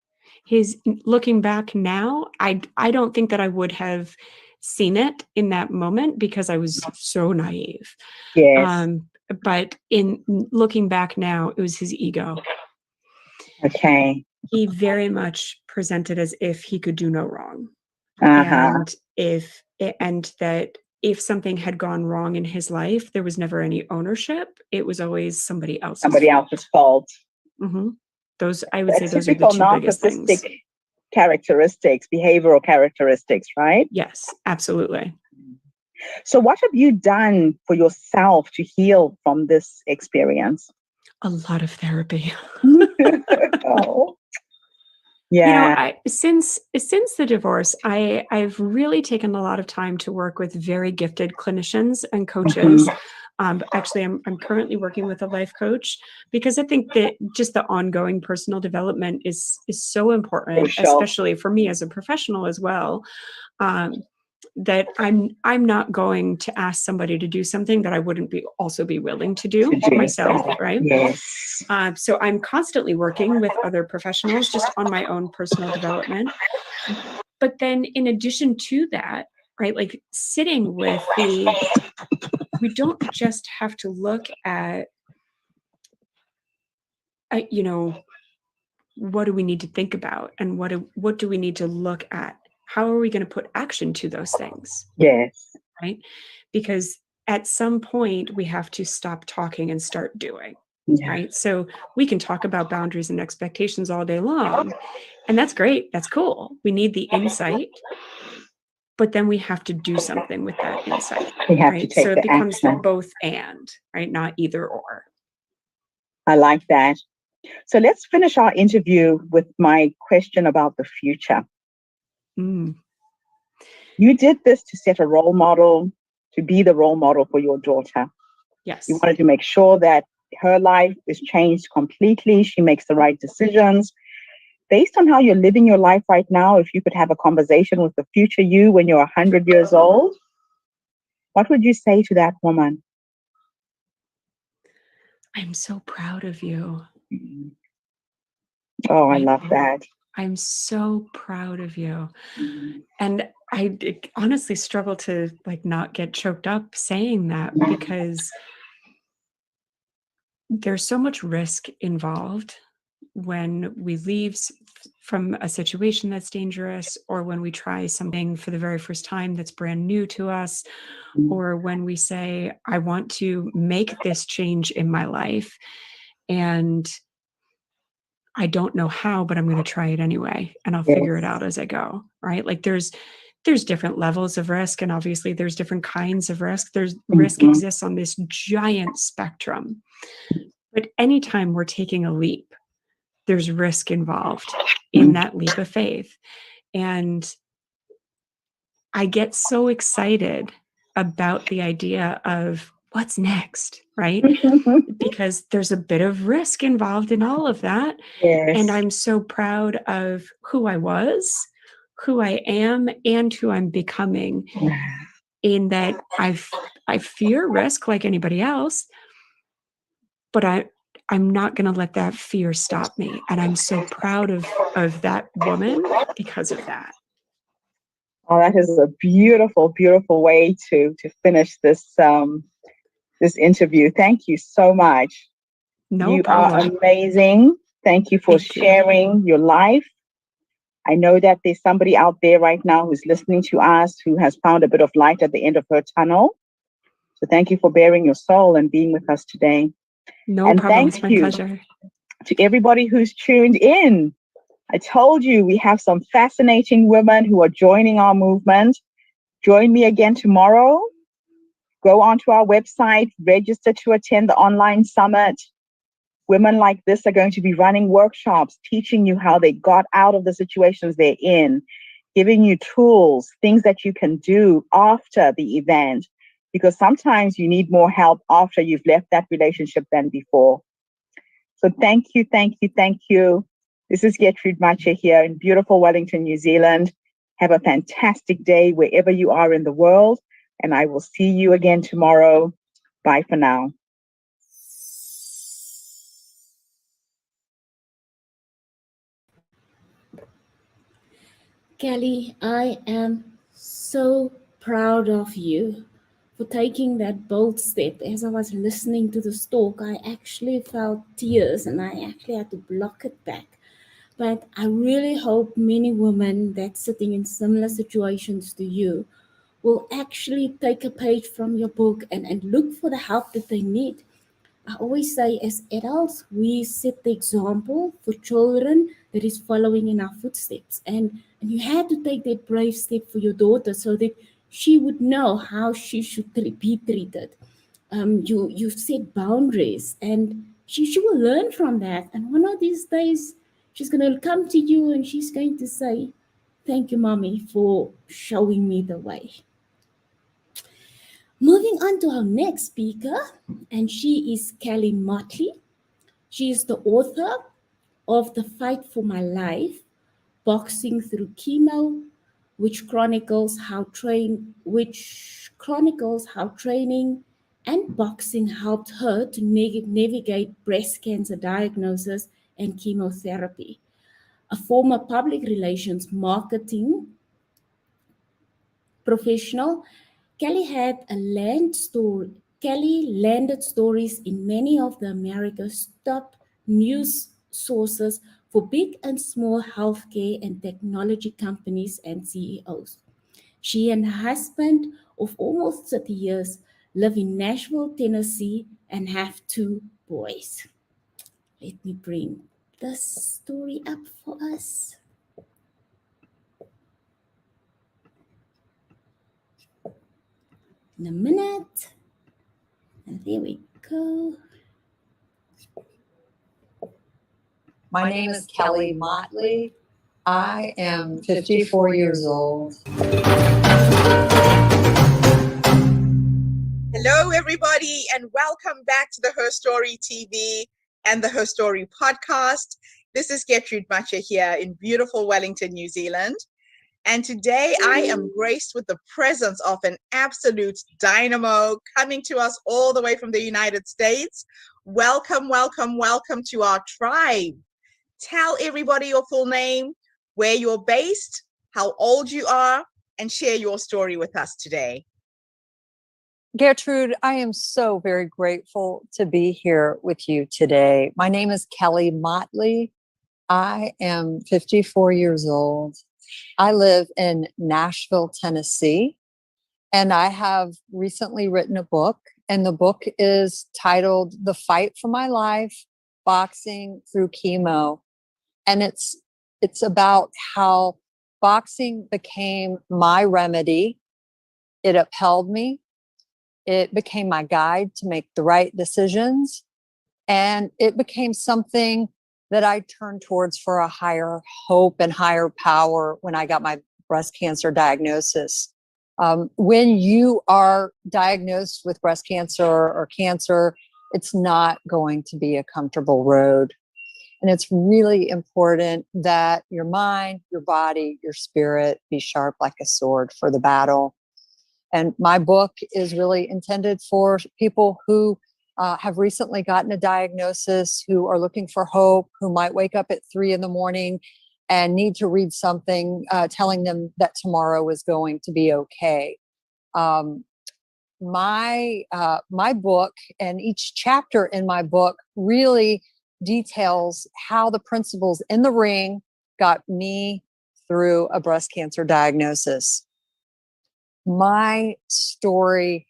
Looking back now, I don't think that I would have seen it in that moment because I was so naive. Yes. But in looking back now, it was his ego. Okay. He very much presented as if he could do no wrong. And that if something had gone wrong in his life, there was never any ownership. It was always somebody else's fault. Mm-hmm. I would say those are the two biggest things. Characteristics, behavioral characteristics, right? Yes, absolutely. So what have you done for yourself to heal from this experience? A lot of therapy. Oh. Yeah. Since the divorce, I've really taken a lot of time to work with very gifted clinicians and coaches. Actually, I'm currently working with a life coach because I think that just the ongoing personal development is so important, especially for me as a professional as well. That I'm not going to ask somebody to do something that I wouldn't also be willing to do myself, right? Yes. So I'm constantly working with other professionals just on my own personal development. But then in addition to that, right, like sitting with we don't just have to look at, what do we need to think about and what do we need to look at? how are we going to put action to those things? Yes. Right? Because at some point we have to stop talking and start doing. Yeah. Right? So we can talk about boundaries and expectations all day long, and that's great. That's cool. We need the insight, but then we have to do something with that insight. We have right? to take So it the becomes the action. both and, right? Not either or. I like that. So let's finish our interview with my question about the future. Mm. You did this to set a role model, to be the role model for your daughter. Yes. You wanted to make sure that her life is changed completely. She makes the right decisions. Based on how you're living your life right now, if you could have a conversation with the future you when you're 100 years old, what would you say to that woman? I'm so proud of you. Oh, I love that. I'm so proud of you. And I honestly struggle to like not get choked up saying that, because there's so much risk involved when we leave from a situation that's dangerous, or when we try something for the very first time that's brand new to us, or when we say, I want to make this change in my life and I don't know how, but I'm going to try it anyway, and I'll figure it out as I go, right? Like there's different levels of risk, and obviously there's different kinds of risk. There's risk exists on this giant spectrum. But anytime we're taking a leap, there's risk involved in that leap of faith. And I get so excited about the idea of what's next, right? Because there's a bit of risk involved in all of that. Yes. And I'm so proud of who I was, who I am, and who I'm becoming, in that I fear risk like anybody else, but I'm not going to let that fear stop me. And I'm so proud of that woman because of that. Oh, that is a beautiful, beautiful way to finish this this interview. Thank you so much. No you problem. are amazing. Thank you for sharing your life. I know that there's somebody out there right now who's listening to us who has found a bit of light at the end of her tunnel. So thank you for bearing your soul and being with us today. No problem. It's my pleasure. To everybody who's tuned in. I told you we have some fascinating women who are joining our movement. Join me again tomorrow. Go onto our website, register to attend the online summit. Women like this are going to be running workshops, teaching you how they got out of the situations they're in, giving you tools, things that you can do after the event, because sometimes you need more help after you've left that relationship than before. So thank you, thank you, thank you. This is Gertrude Mache here in beautiful Wellington, New Zealand. Have a fantastic day wherever you are in the world, and I will see you again tomorrow. Bye for now. Kelly, I am so proud of you for taking that bold step. As I was listening to the talk, I actually felt tears and I actually had to block it back. But I really hope many women that's sitting in similar situations to you will actually take a page from your book and look for the help that they need. I always say, as adults, we set the example for children that is following in our footsteps. And you had to take that brave step for your daughter so that she would know how she should be treated. You set boundaries, and she will learn from that. And one of these days, she's going to come to you and she's going to say, "Thank you, mommy, for showing me the way." Moving on to our next speaker, and she is Kelly Motley. She is the author of The Fight for My Life, Boxing Through Chemo, which chronicles how training and boxing helped her to navigate breast cancer diagnosis and chemotherapy. A former public relations marketing professional, Kelly had a land story. Kelly landed stories in many of the America's top news sources for big and small healthcare and technology companies and CEOs. She and her husband of almost 30 years live in Nashville, Tennessee, and have 2 boys. Let me bring this story up for us. In a minute. And there we go. My name is Kelly Motley. I am 54 years old. Hello, everybody, and welcome back to the Herstory TV and the Herstory podcast. This is Gertrude Matcha here in beautiful Wellington, New Zealand. And today I am graced with the presence of an absolute dynamo coming to us all the way from the United States. Welcome, welcome, welcome to our tribe. Tell everybody your full name, where you're based, how old you are, and share your story with us today. Gertrude, I am so very grateful to be here with you today. My name is Kelly Motley. I am 54 years old. I live in Nashville, Tennessee, and I have recently written a book, and the book is titled The Fight for My Life, Boxing Through Chemo. And it's about how boxing became my remedy. It upheld me. It became my guide to make the right decisions. And it became something that I turned towards for a higher hope and higher power when I got my breast cancer diagnosis. When you are diagnosed with breast cancer or cancer, it's not going to be a comfortable road. And it's really important that your mind, your body, your spirit be sharp like a sword for the battle. And my book is really intended for people who have recently gotten a diagnosis, who are looking for hope, who might wake up at 3 a.m. and need to read something telling them that tomorrow is going to be okay. My book and each chapter in my book really details how the principles in the ring got me through a breast cancer diagnosis. My story,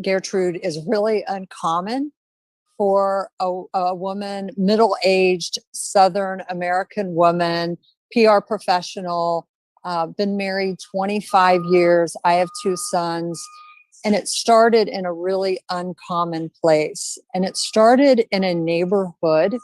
Gertrude, is really uncommon for a woman, middle-aged Southern American woman, PR professional, been married 25 years. I have 2 sons. And it started in a really uncommon place. And it started in a neighborhood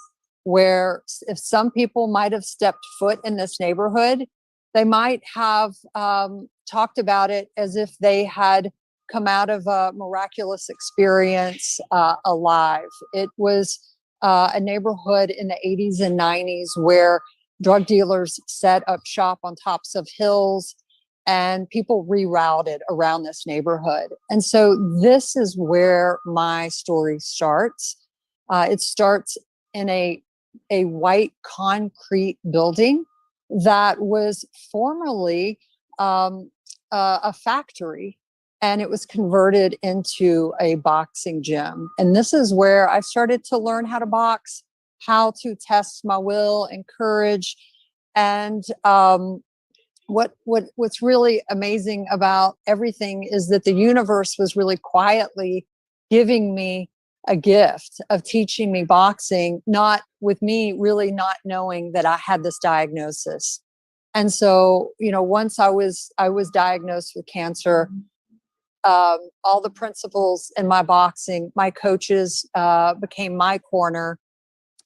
where if some people might have stepped foot in this neighborhood, they might have talked about it as if they had come out of a miraculous experience alive. It was a neighborhood in the 80s and 90s where drug dealers set up shop on tops of hills and people rerouted around this neighborhood. And so this is where my story starts. It starts in a white concrete building that was formerly a factory, and it was converted into a boxing gym. And this is where I started to learn how to box, how to test my will and courage. And what's really amazing about everything is that the universe was really quietly giving me a gift of teaching me boxing, not with me really not knowing that I had this diagnosis. And so, once I was diagnosed with cancer, all the principles in my boxing, my coaches became my corner.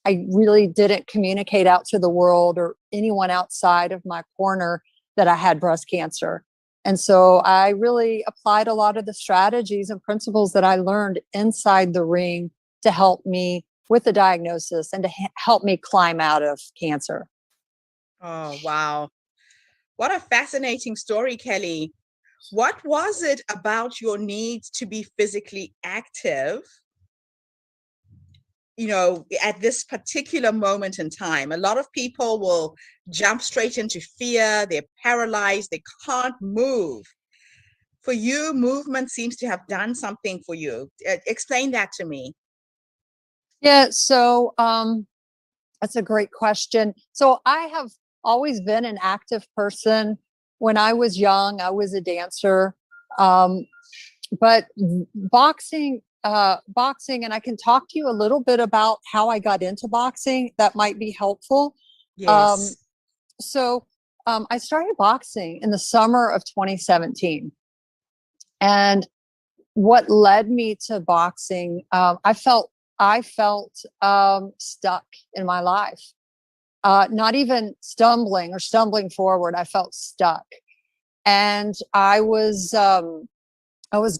I really didn't communicate out to the world or anyone outside of my corner that I had breast cancer. And so I really applied a lot of the strategies and principles that I learned inside the ring to help me with the diagnosis and to help me climb out of cancer. Oh, wow. What a fascinating story, Kelly. What was it about your need to be physically active, at this particular moment in time? A lot of people will jump straight into fear. They're paralyzed. They can't move. For you, movement seems to have done something for you. Explain that to me. Yeah. So That's a great question. So I have always been an active person. When I was young, I was a dancer. But boxing, and I can talk to you a little bit about how I got into boxing. That might be helpful. Yes. I started boxing in the summer of 2017. And what led me to boxing, I felt stuck in my life. Not even stumbling forward. I felt stuck. And I was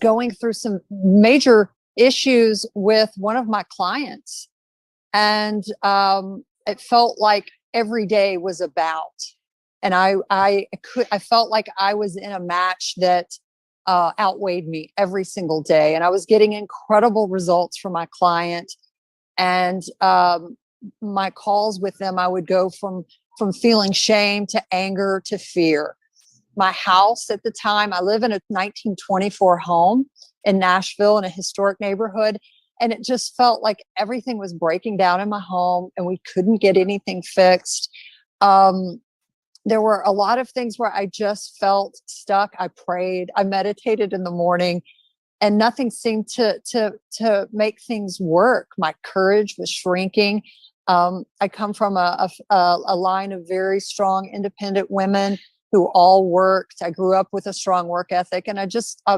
going through some major issues with one of my clients. And it felt like every day was a bout. And I felt like I was in a match that outweighed me every single day. And I was getting incredible results from my client. And my calls with them, I would go from feeling shame to anger to fear. My house at the time, I live in a 1924 home in Nashville in a historic neighborhood. And it just felt like everything was breaking down in my home and we couldn't get anything fixed. There were a lot of things where I just felt stuck. I prayed, I meditated in the morning, and nothing seemed to make things work. My courage was shrinking. I come from a line of very strong, independent women who all worked. I grew up with a strong work ethic, and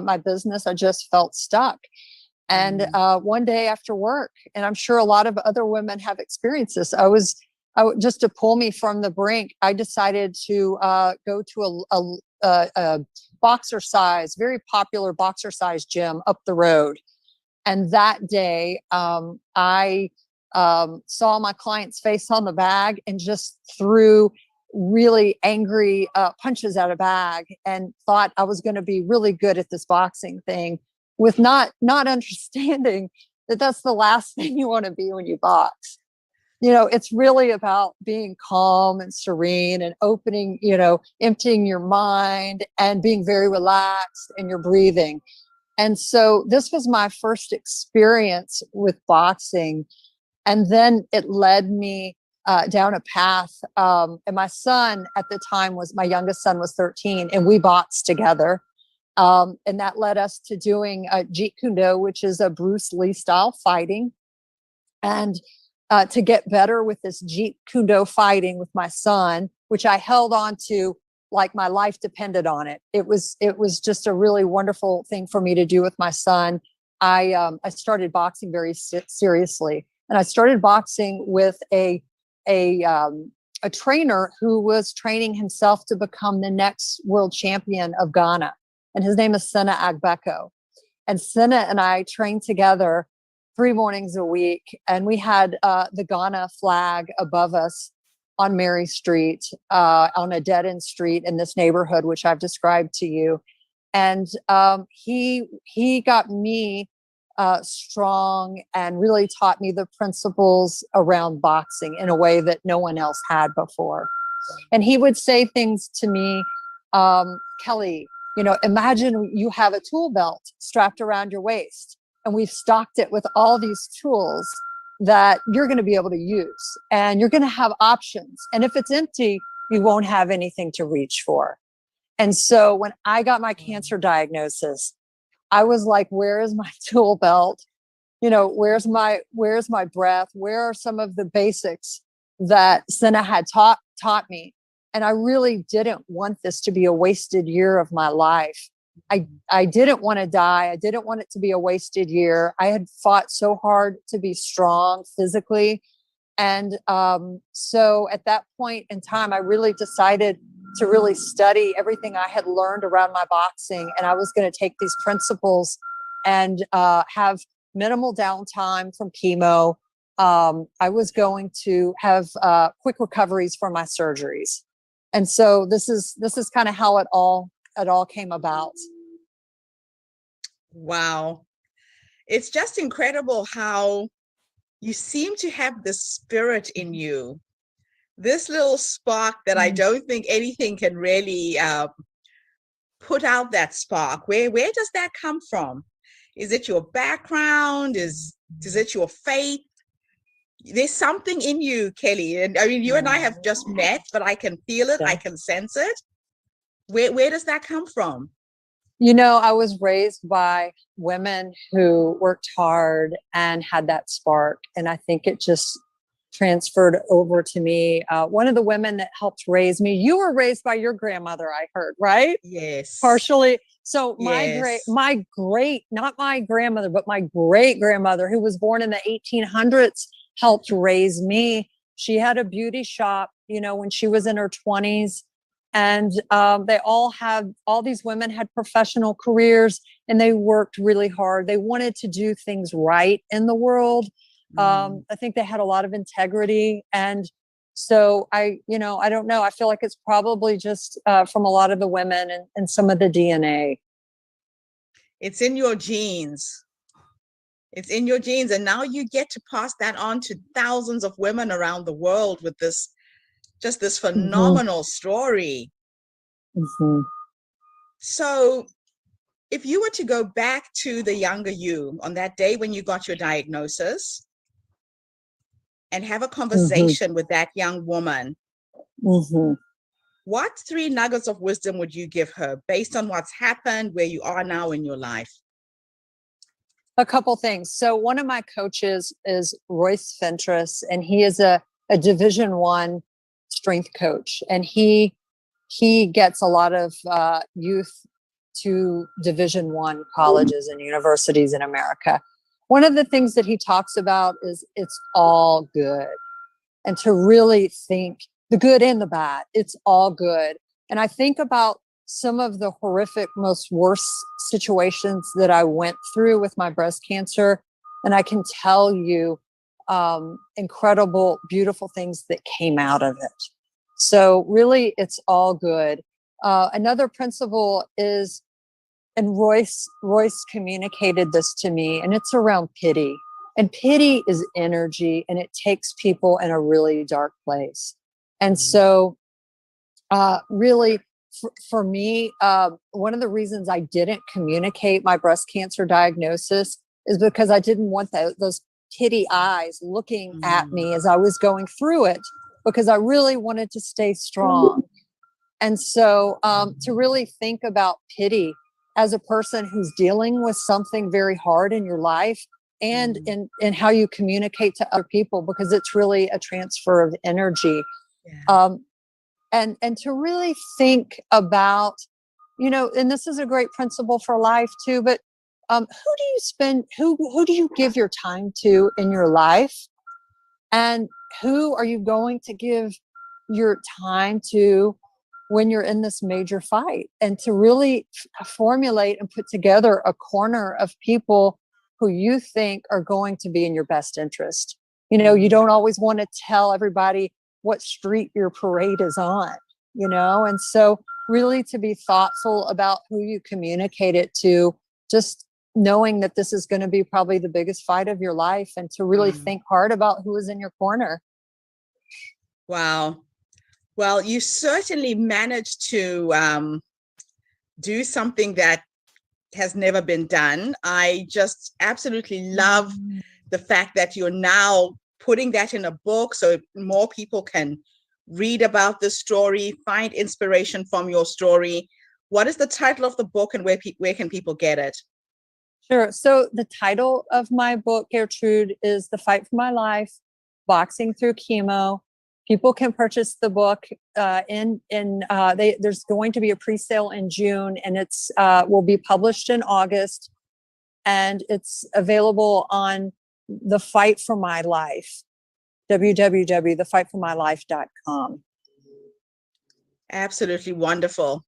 my business, I just felt stuck. And one day after work, and I'm sure a lot of other women have experienced this, just to pull me from the brink, I decided to go to a very popular boxer size gym up the road. And that day, I saw my client's face on the bag and just threw really angry punches at a bag and thought I was going to be really good at this boxing thing, with not understanding that that's the last thing you want to be when you box. It's really about being calm and serene and opening, emptying your mind and being very relaxed in your breathing. And so this was my first experience with boxing. And then it led me down a path. And my son at the time my youngest son was 13, and we boxed together. And that led us to doing Jeet Kune Do, which is a Bruce Lee style fighting. And to get better with this Jeet Kune Do fighting with my son, which I held on to like my life depended on it. It was just a really wonderful thing for me to do with my son. I started boxing very seriously, and I started boxing with a trainer who was training himself to become the next world champion of Ghana, and his name is Senna Agbeko. And Senna and I trained together 3 mornings a week, and we had the Ghana flag above us on Mary Street, on a dead-end street in this neighborhood, which I've described to you. And he got me strong and really taught me the principles around boxing in a way that no one else had before. And he would say things to me, Kelly, imagine you have a tool belt strapped around your waist, and we've stocked it with all these tools that you're going to be able to use, and you're going to have options. And if it's empty, you won't have anything to reach for. And so when I got my cancer diagnosis, I was like, where is my tool belt? Where's my breath? Where are some of the basics that Senna had taught me? And I really didn't want this to be a wasted year of my life. I didn't want to die. I didn't want it to be a wasted year. I had fought so hard to be strong physically. And so at that point in time, I really decided to really study everything I had learned around my boxing. And I was going to take these principles and have minimal downtime from chemo. I was going to have quick recoveries from my surgeries. And so this is kind of how it all came about. Wow. It's just incredible how you seem to have the spirit in you. This little spark that I don't think anything can really put out that spark. Where does that come from? Is it your background? Is it your faith? there's something in you, Kelly. And I mean, you and I have just met, but I can feel it. I can sense it. Where does that come from? You know, I was raised by women who worked hard and had that spark. And I think it just transferred over to me. One of the women that helped raise me, you were raised by your grandmother, I heard, right? Yes. Partially. So Yes. not my grandmother, but my great grandmother, who was born in the 1800s, helped raise me. She had a beauty shop, you know, when she was in her 20s. And all these women had professional careers and they worked really hard. They wanted to do things right in the world. I think they had a lot of integrity. And so I don't know. I feel like it's probably just from a lot of the women and some of the DNA. It's in your genes. It's in your genes. And now you get to pass that on to thousands of women around the world with this phenomenal story. Mm-hmm. So if you were to go back to the younger you on that day when you got your diagnosis and have a conversation with that young woman, what 3 nuggets of wisdom would you give her based on what's happened, where you are now in your life? A couple things. So one of my coaches is Royce Fentress, and he is a Division I strength coach, and he gets a lot of youth to Division I colleges and universities in America. One of the things that he talks about is it's all good, and to really think the good and the bad, it's all good. And I think about some of the horrific, most worst situations that I went through with my breast cancer. And I can tell you incredible, beautiful things that came out of it. So really, it's all good. Another principle is, and Royce communicated this to me, and it's around pity. And pity is energy, and it takes people in a really dark place. And so really, for me, one of the reasons I didn't communicate my breast cancer diagnosis is because I didn't want those pity eyes looking at me as I was going through it, because I really wanted to stay strong. And so to really think about pity as a person who's dealing with something very hard in your life, and in how you communicate to other people, because it's really a transfer of energy. And to really think about, you know, and this is a great principle for life too, but who do you give your time to in your life? And who are you going to give your time to when you're in this major fight? And to really formulate and put together a corner of people who you think are going to be in your best interest. You know, you don't always want to tell everybody what street your parade is on, you know? And so really to be thoughtful about who you communicate it to, just knowing that this is going to be probably the biggest fight of your life, and to really think hard about who is in your corner. Wow. Well, you certainly managed to do something that has never been done. I just absolutely love the fact that you're now putting that in a book so more people can read about this story, find inspiration from your story. What is the title of the book, and where can people get it? Sure. So the title of my book, Gertrude, is The Fight for My Life, Boxing Through Chemo. People can purchase the book there's going to be a pre-sale in June, and it's will be published in August, and it's available on The Fight for My Life, www.thefightformylife.com. Absolutely wonderful.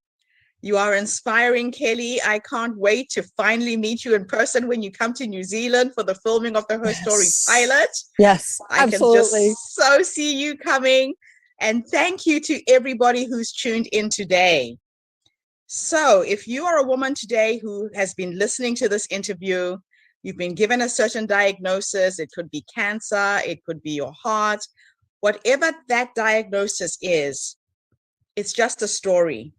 You are inspiring, Kelly. I can't wait to finally meet you in person when you come to New Zealand for the filming of the Herstory pilot. Yes, absolutely. I can just so see you coming. And thank you to everybody who's tuned in today. So if you are a woman today who has been listening to this interview, you've been given a certain diagnosis, it could be cancer, it could be your heart, whatever that diagnosis is, it's just a story.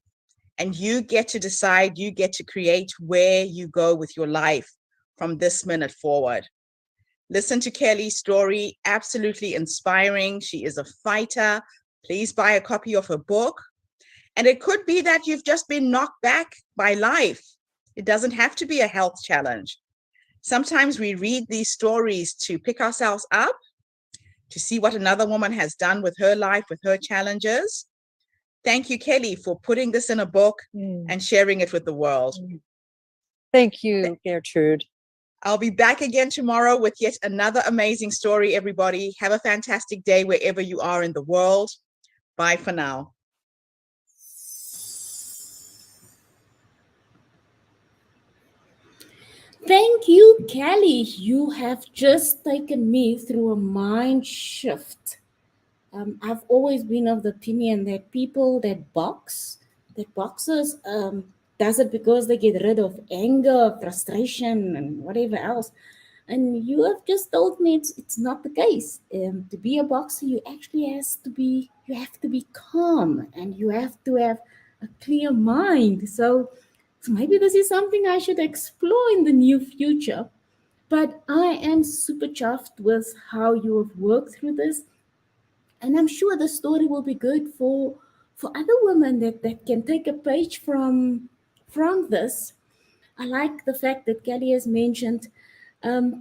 And you get to decide, you get to create where you go with your life from this minute forward. Listen to Kelly's story, absolutely inspiring. She is a fighter. Please buy a copy of her book. And it could be that you've just been knocked back by life. It doesn't have to be a health challenge. Sometimes we read these stories to pick ourselves up, to see what another woman has done with her life, with her challenges. Thank you, Kelly, for putting this in a book and sharing it with the world. Thank you, Gertrude. I'll be back again tomorrow with yet another amazing story, everybody. Have a fantastic day wherever you are in the world. Bye for now. Thank you, Kelly. You have just taken me through a mind shift. I've always been of the opinion that people that boxers, does it because they get rid of anger, frustration, and whatever else. And you have just told me it's not the case. To be a boxer, you have to be calm, and you have to have a clear mind. So maybe this is something I should explore in the near future. But I am super chuffed with how you have worked through this, and I'm sure the story will be good for other women that can take a page from this. I like the fact that Kelly has mentioned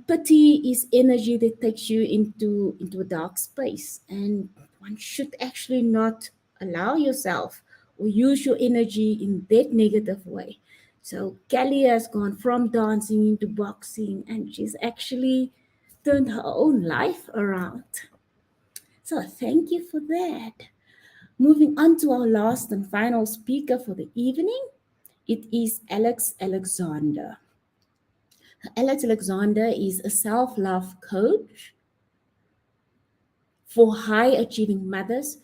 pity is energy that takes you into a dark space, and one should actually not allow yourself or use your energy in that negative way. So Kelly has gone from dancing into boxing, and she's actually turned her own life around. So thank you for that. Moving on to our last and final speaker for the evening, it is Alex Alexander. Alex Alexander is a self love coach for high achieving mothers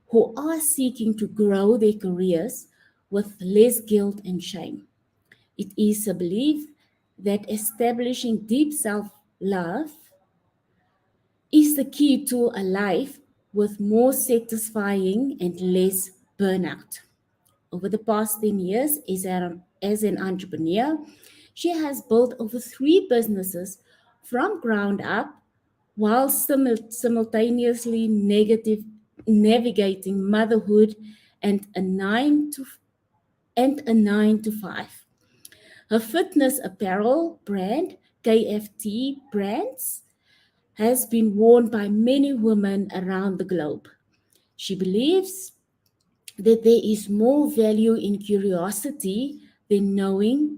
who are seeking to grow their careers with less guilt and shame. It is a belief that establishing deep self love is the key to a life with more satisfying and less burnout. Over the past 10 years as an entrepreneur, she has built over 3 businesses from ground up while simultaneously navigating motherhood and a 9 to 5. Her fitness apparel brand, KFT Brands, has been worn by many women around the globe. She believes that there is more value in curiosity than knowing,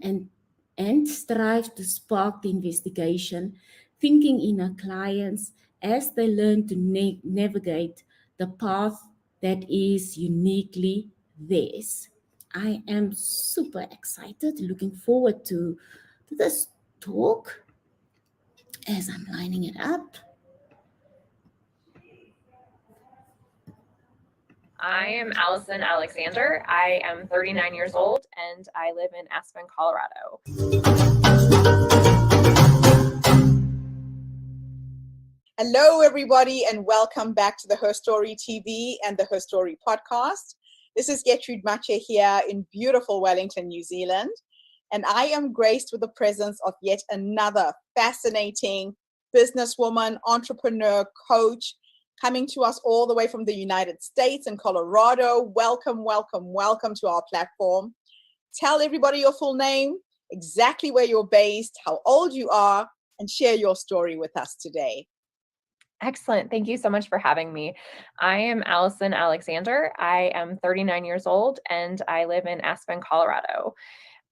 and strives to spark the investigation, thinking in her clients as they learn to navigate the path that is uniquely theirs. I am super excited, looking forward to this talk as I'm lining it up. I am Allison Alexander. I am 39 years old and I live in Aspen, Colorado. Hello, everybody, and welcome back to the Herstory TV and the Herstory podcast. This is Gertrude Mache here in beautiful Wellington, New Zealand, and I am graced with the presence of yet another fascinating businesswoman, entrepreneur, coach, coming to us all the way from the United States and Colorado. Welcome, welcome, welcome to our platform. Tell everybody your full name, exactly where you're based, how old you are, and share your story with us today. Excellent. Thank you so much for having me. I am Allison Alexander. I am 39 years old and I live in Aspen, Colorado.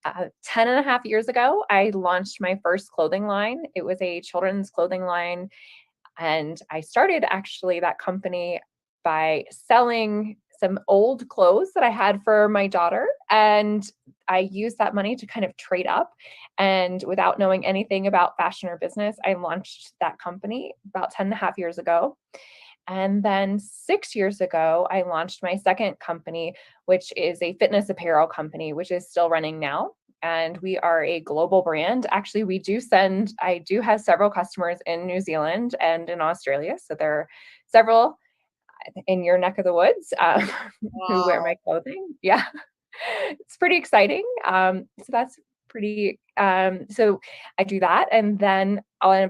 10 and a half years ago, I launched my first clothing line. It was a children's clothing line. And I started actually that company by selling some old clothes that I had for my daughter. And I used that money to kind of trade up. And without knowing anything about fashion or business, I launched that company about 10 and a half years ago. And then 6 years ago, I launched my second company, which is a fitness apparel company, which is still running now. And we are a global brand. Actually, I do have several customers in New Zealand and in Australia. So there are several in your neck of the woods who wear my clothing. Yeah, it's pretty exciting. So So I do that. And then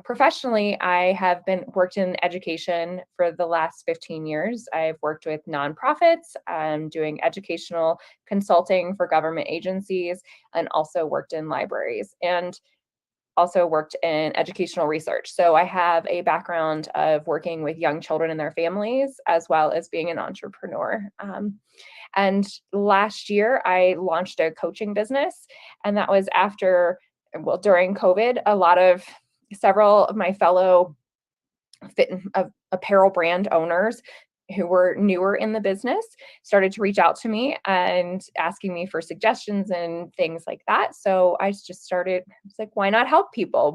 professionally, I have worked in education for the last 15 years. I've worked with nonprofits, doing educational consulting for government agencies, and also worked in libraries and also worked in educational research. So I have a background of working with young children and their families, as well as being an entrepreneur. And last year, I launched a coaching business, and that was during COVID. Several of my fellow apparel brand owners who were newer in the business started to reach out to me and asking me for suggestions and things like that. So I just started, it's like, why not help people?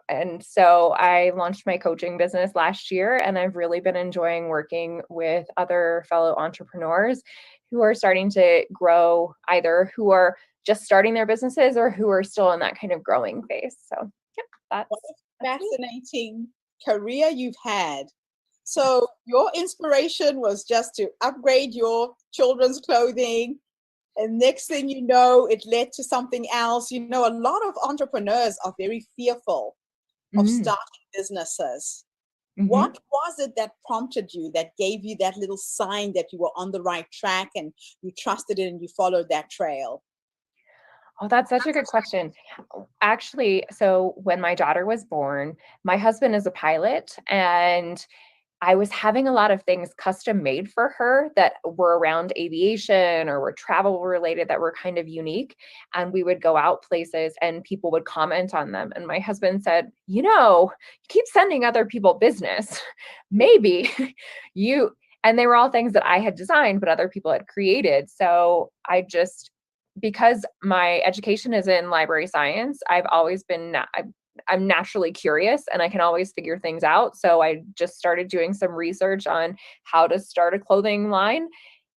And so I launched my coaching business last year, and I've really been enjoying working with other fellow entrepreneurs who are starting to grow, either who are just starting their businesses or who are still in that kind of growing phase. So yeah, What a fascinating career you've had. So your inspiration was just to upgrade your children's clothing, and next thing you know, it led to something else. A lot of entrepreneurs are very fearful of starting businesses. What was it that prompted you, that gave you that little sign that you were on the right track and you trusted it and you followed that trail? Oh, that's such a good question. Actually, so when my daughter was born, my husband is a pilot, and I was having a lot of things custom made for her that were around aviation or were travel related that were kind of unique. And we would go out places and people would comment on them. And my husband said, you keep sending other people business. Maybe and they were all things that I had designed, but other people had created. So because my education is in library science, I've always been, I'm naturally curious and I can always figure things out. So I just started doing some research on how to start a clothing line,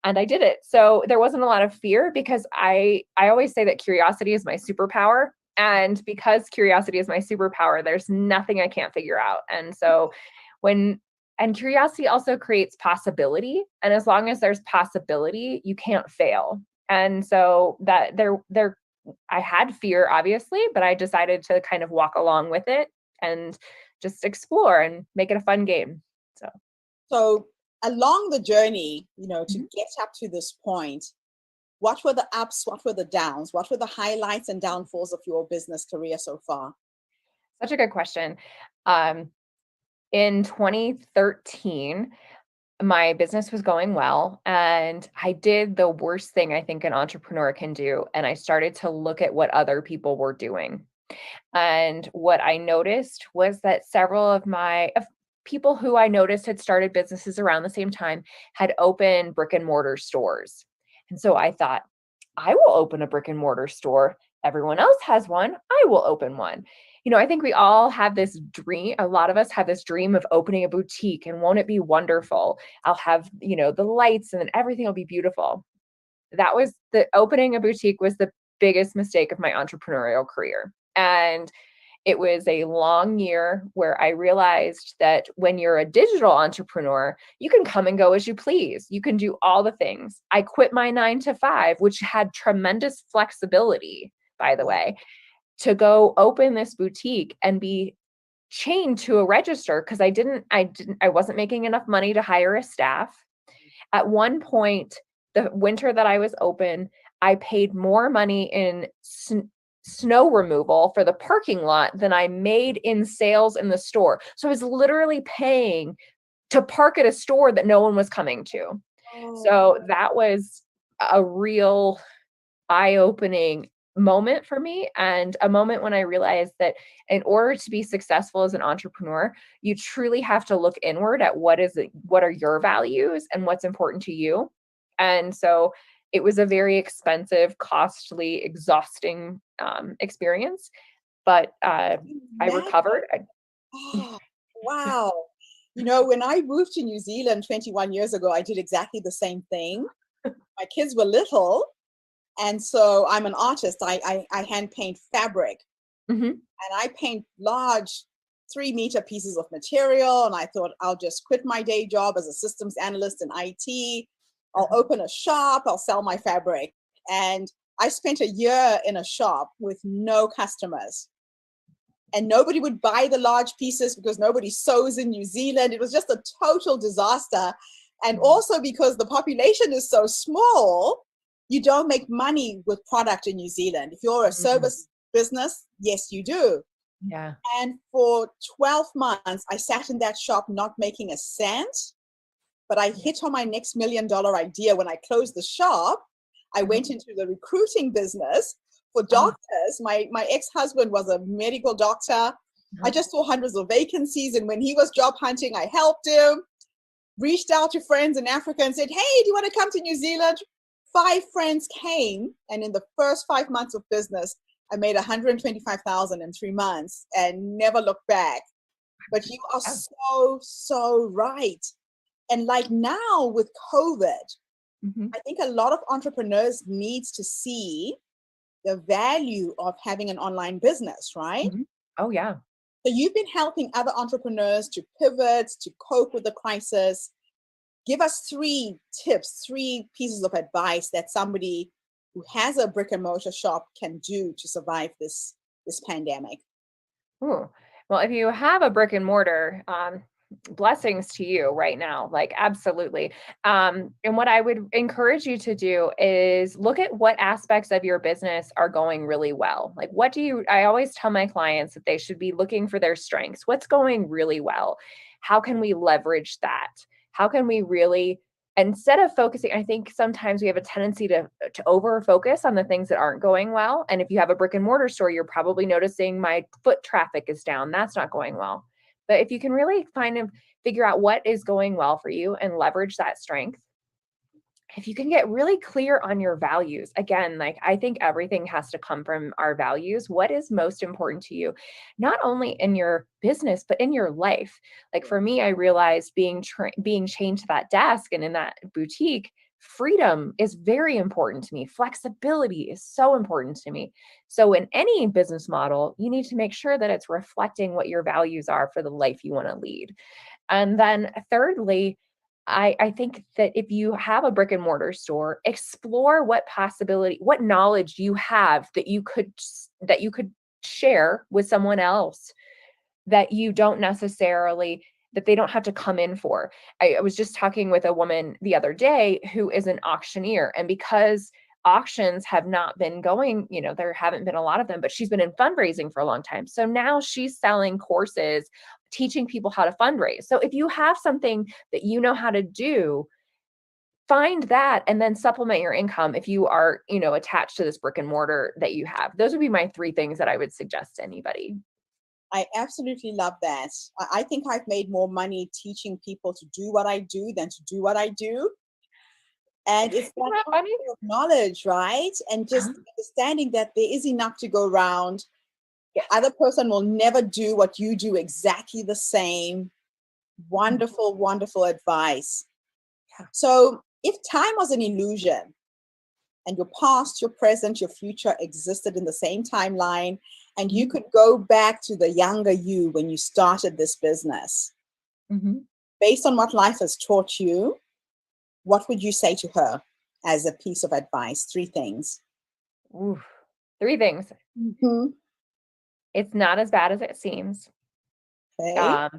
and I did it. So there wasn't a lot of fear, because I always say that curiosity is my superpower. And because curiosity is my superpower, there's nothing I can't figure out. And so and curiosity also creates possibility. And as long as there's possibility, you can't fail. And so that I had fear, obviously, but I decided to kind of walk along with it and just explore and make it a fun game. So along the journey, to get up to this point, what were the ups? What were the downs? What were the highlights and downfalls of your business career so far? Such a good question. In 2013, my business was going well, and I did the worst thing I think an entrepreneur can do. And I started to look at what other people were doing. And what I noticed was that several of people who I noticed had started businesses around the same time had opened brick and mortar stores. And so I thought, I will open a brick and mortar store. Everyone else has one. I will open one. I think we all have this dream. A lot of us have this dream of opening a boutique, and won't it be wonderful? I'll have, the lights and everything will be beautiful. Opening a boutique was the biggest mistake of my entrepreneurial career. And it was a long year where I realized that when you're a digital entrepreneur, you can come and go as you please. You can do all the things. I quit my 9-to-5, which had tremendous flexibility, by the way, to go open this boutique and be chained to a register, because I wasn't making enough money to hire a staff. At one point, the winter that I was open, I paid more money in snow removal for the parking lot than I made in sales in the store. So I was literally paying to park at a store that no one was coming to. So that was a real eye-opening moment for me, and a moment when I realized that in order to be successful as an entrepreneur, you truly have to look inward at what are your values and what's important to you. And so it was a very expensive, costly, exhausting experience, but I recovered. Oh, wow. When I moved to New Zealand 21 years ago, I did exactly the same thing. My kids were little, and so I'm an artist. I hand paint fabric, and I paint large 3-meter pieces of material. And I thought, I'll just quit my day job as a systems analyst in IT. I'll open a shop. I'll sell my fabric. And I spent a year in a shop with no customers. And nobody would buy the large pieces because nobody sews in New Zealand. It was just a total disaster. And also because the population is so small, you don't make money with product in New Zealand. If you're a service business, yes, you do. Yeah. And for 12 months, I sat in that shop not making a cent, but I hit on my next $1 million idea when I closed the shop. I went into the recruiting business for doctors. My ex-husband was a medical doctor. I just saw hundreds of vacancies, and when he was job hunting, I helped him. Reached out to friends in Africa and said, hey, do you want to come to New Zealand? 5 friends came, and in the first 5 months of business, I made $125,000 in 3 months and never looked back. But you are so right. And like now with COVID, I think a lot of entrepreneurs needs to see the value of having an online business, right? Oh, yeah. So you've been helping other entrepreneurs to pivot, to cope with the crisis. Give us 3 tips, 3 pieces of advice that somebody who has a brick and mortar shop can do to survive this pandemic. Ooh. Well, if you have a brick and mortar, blessings to you right now, like absolutely. And what I would encourage you to do is look at what aspects of your business are going really well. Like I always tell my clients that they should be looking for their strengths. What's going really well? How can we leverage that? How can we really, instead of focusing, I think sometimes we have a tendency to over focus on the things that aren't going well. And if you have a brick and mortar store, you're probably noticing my foot traffic is down. That's not going well. But if you can really kind of figure out what is going well for you and leverage that strength, if you can get really clear on your values, again, like I think everything has to come from our values. What is most important to you, not only in your business, but in your life? Like for me, I realized being chained to that desk and in that boutique, freedom is very important to me. Flexibility is so important to me. So in any business model, you need to make sure that it's reflecting what your values are for the life you want to lead. And then thirdly, I think that if you have a brick and mortar store, explore what knowledge you have that you could share with someone else that you don't necessarily, that they don't have to come in for. I was just talking with a woman the other day who is an auctioneer, and because auctions have not been going, there haven't been a lot of them, but she's been in fundraising for a long time. So now she's selling courses, teaching people how to fundraise. So if you have something that you know how to do, find that and then supplement your income if you are, attached to this brick and mortar that you have. Those would be my 3 things that I would suggest to anybody. I absolutely love that. I think I've made more money teaching people to do what I do than to do what I do. And it's that funny knowledge, right? And just understanding that there is enough to go around. The other person will never do what you do exactly the same. Wonderful, wonderful advice. So if time was an illusion and your past, your present, your future existed in the same timeline, and you could go back to the younger you when you started this business, based on what life has taught you, what would you say to her as a piece of advice? 3 things. Ooh, 3 things. It's not as bad as it seems. Okay.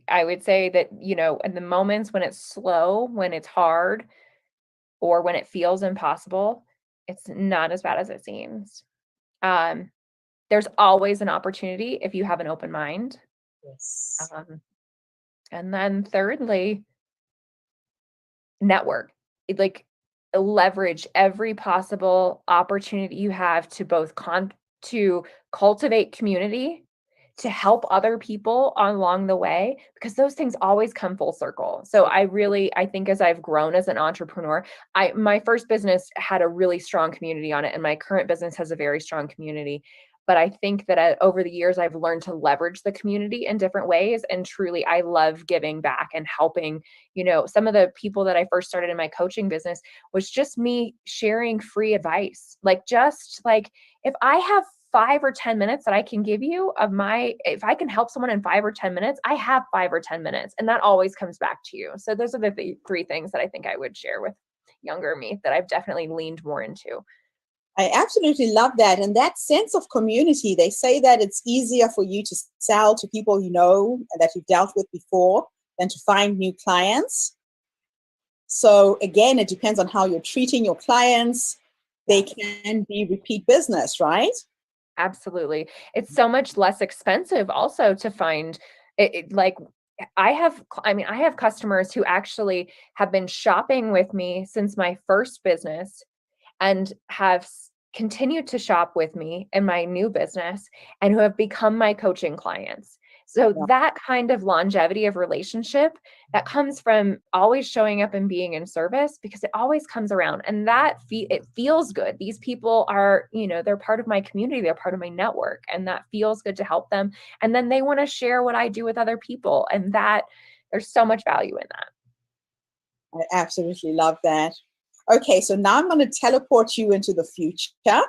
I would say that, in the moments when it's slow, when it's hard, or when it feels impossible, it's not as bad as it seems. There's always an opportunity if you have an open mind. Yes. And then thirdly, network. Leverage every possible opportunity you have to both to cultivate community, to help other people along the way, because those things always come full circle. So I think as I've grown as an entrepreneur, my first business had a really strong community on it, and my current business has a very strong community. But I think that over the years, I've learned to leverage the community in different ways. And truly, I love giving back and helping. Some of the people that I first started in my coaching business was just me sharing free advice. If I have 5 or 10 minutes that I can give you if I can help someone in 5 or 10 minutes, I have 5 or 10 minutes, and that always comes back to you. So those are the 3 things that I think I would share with younger me that I've definitely leaned more into. I absolutely love that. And that sense of community, they say that it's easier for you to sell to people you know and that you've dealt with before than to find new clients. So again, it depends on how you're treating your clients. They can be repeat business, right? Absolutely. It's so much less expensive also to find like I have customers who actually have been shopping with me since my first business and have continued to shop with me in my new business and who have become my coaching clients. So that kind of longevity of relationship that comes from always showing up and being in service, because it always comes around, and that it feels good. These people are, they're part of my community, they're part of my network, and that feels good to help them. And then they want to share what I do with other people, and that there's so much value in that. I absolutely love that. Okay, so now I'm going to teleport you into the future.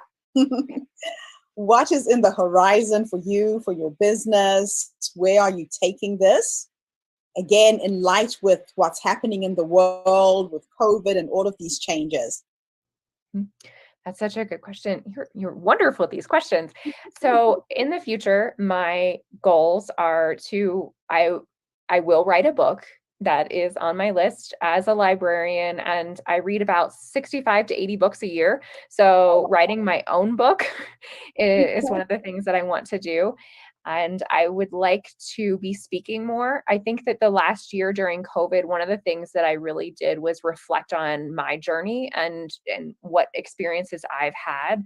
What is in the horizon for you, for your business? Where are you taking this? Again, in light with what's happening in the world with COVID and all of these changes. That's such a good question. You're wonderful at these questions. So in the future, my goals are I will write a book. That is on my list as a librarian, and I read about 65 to 80 books a year. So writing my own book is one of the things that I want to do. And I would like to be speaking more. I think that the last year during COVID, one of the things that I really did was reflect on my journey and what experiences I've had.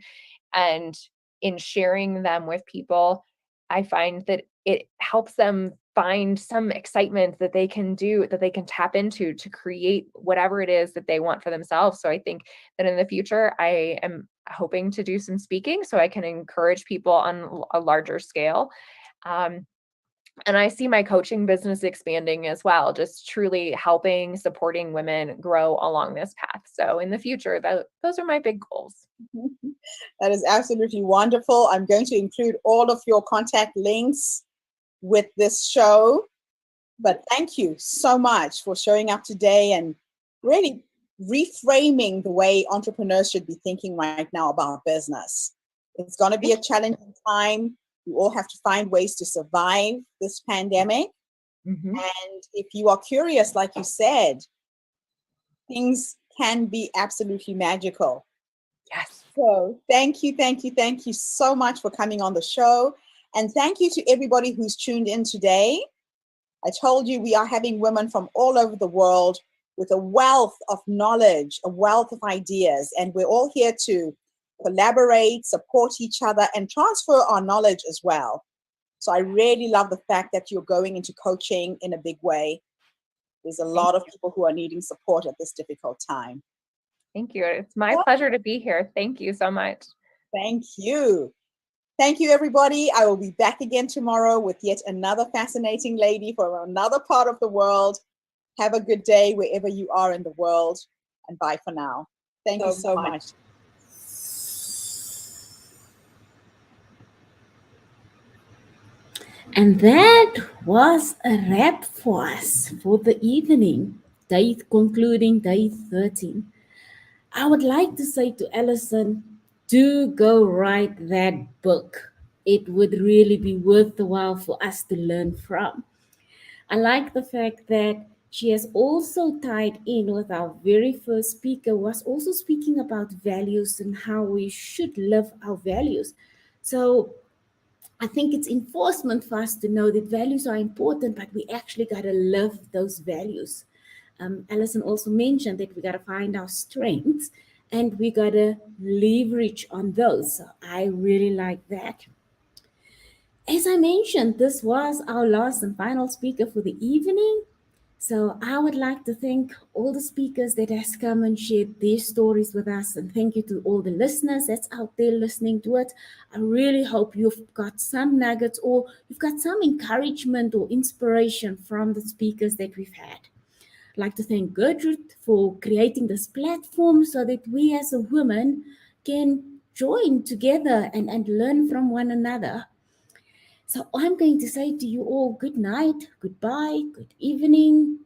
And in sharing them with people, I find that it helps them find some excitement that they can do, that they can tap into to create whatever it is that they want for themselves. So I think that in the future, I am hoping to do some speaking so I can encourage people on a larger scale. And I see my coaching business expanding as well, just truly helping, supporting women grow along this path. So in the future, those are my big goals. That is absolutely wonderful. I'm going to include all of your contact links with this show. But thank you so much for showing up today and really reframing the way entrepreneurs should be thinking right now about business. It's going to be a challenging time. We all have to find ways to survive this pandemic. Mm-hmm. And if you are curious, like you said, things can be absolutely magical. Yes. So thank you so much for coming on the show. And thank you to everybody who's tuned in today. I told you we are having women from all over the world with a wealth of knowledge, a wealth of ideas, and we're all here to collaborate, support each other, and transfer our knowledge as well. So I really love the fact that you're going into coaching in a big way. There's a lot of people who are needing support at this difficult time. Thank you. It's my pleasure to be here. Thank you so much. Thank you. Thank you, everybody. I will be back again tomorrow with yet another fascinating lady from another part of the world. Have a good day wherever you are in the world, and bye for now. Thank you so much. And that was a wrap for us for the evening, concluding day 13. I would like to say to Alison, do go write that book. It would really be worth the while for us to learn from. I like the fact that she has also tied in with our very first speaker, was also speaking about values and how we should live our values. So I think it's enforcement for us to know that values are important, but we actually got to live those values. Alison also mentioned that we got to find our strengths and we got to leverage on those. So I really like that. As I mentioned, this was our last and final speaker for the evening. So I would like to thank all the speakers that has come and shared their stories with us. And thank you to all the listeners that's out there listening to it. I really hope you've got some nuggets or you've got some encouragement or inspiration from the speakers that we've had. I'd like to thank Gertrude for creating this platform so that we as a woman can join together and learn from one another. So I'm going to say to you all good night, goodbye, good evening,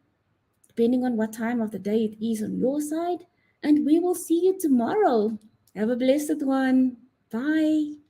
depending on what time of the day it is on your side. And we will see you tomorrow. Have a blessed one. Bye.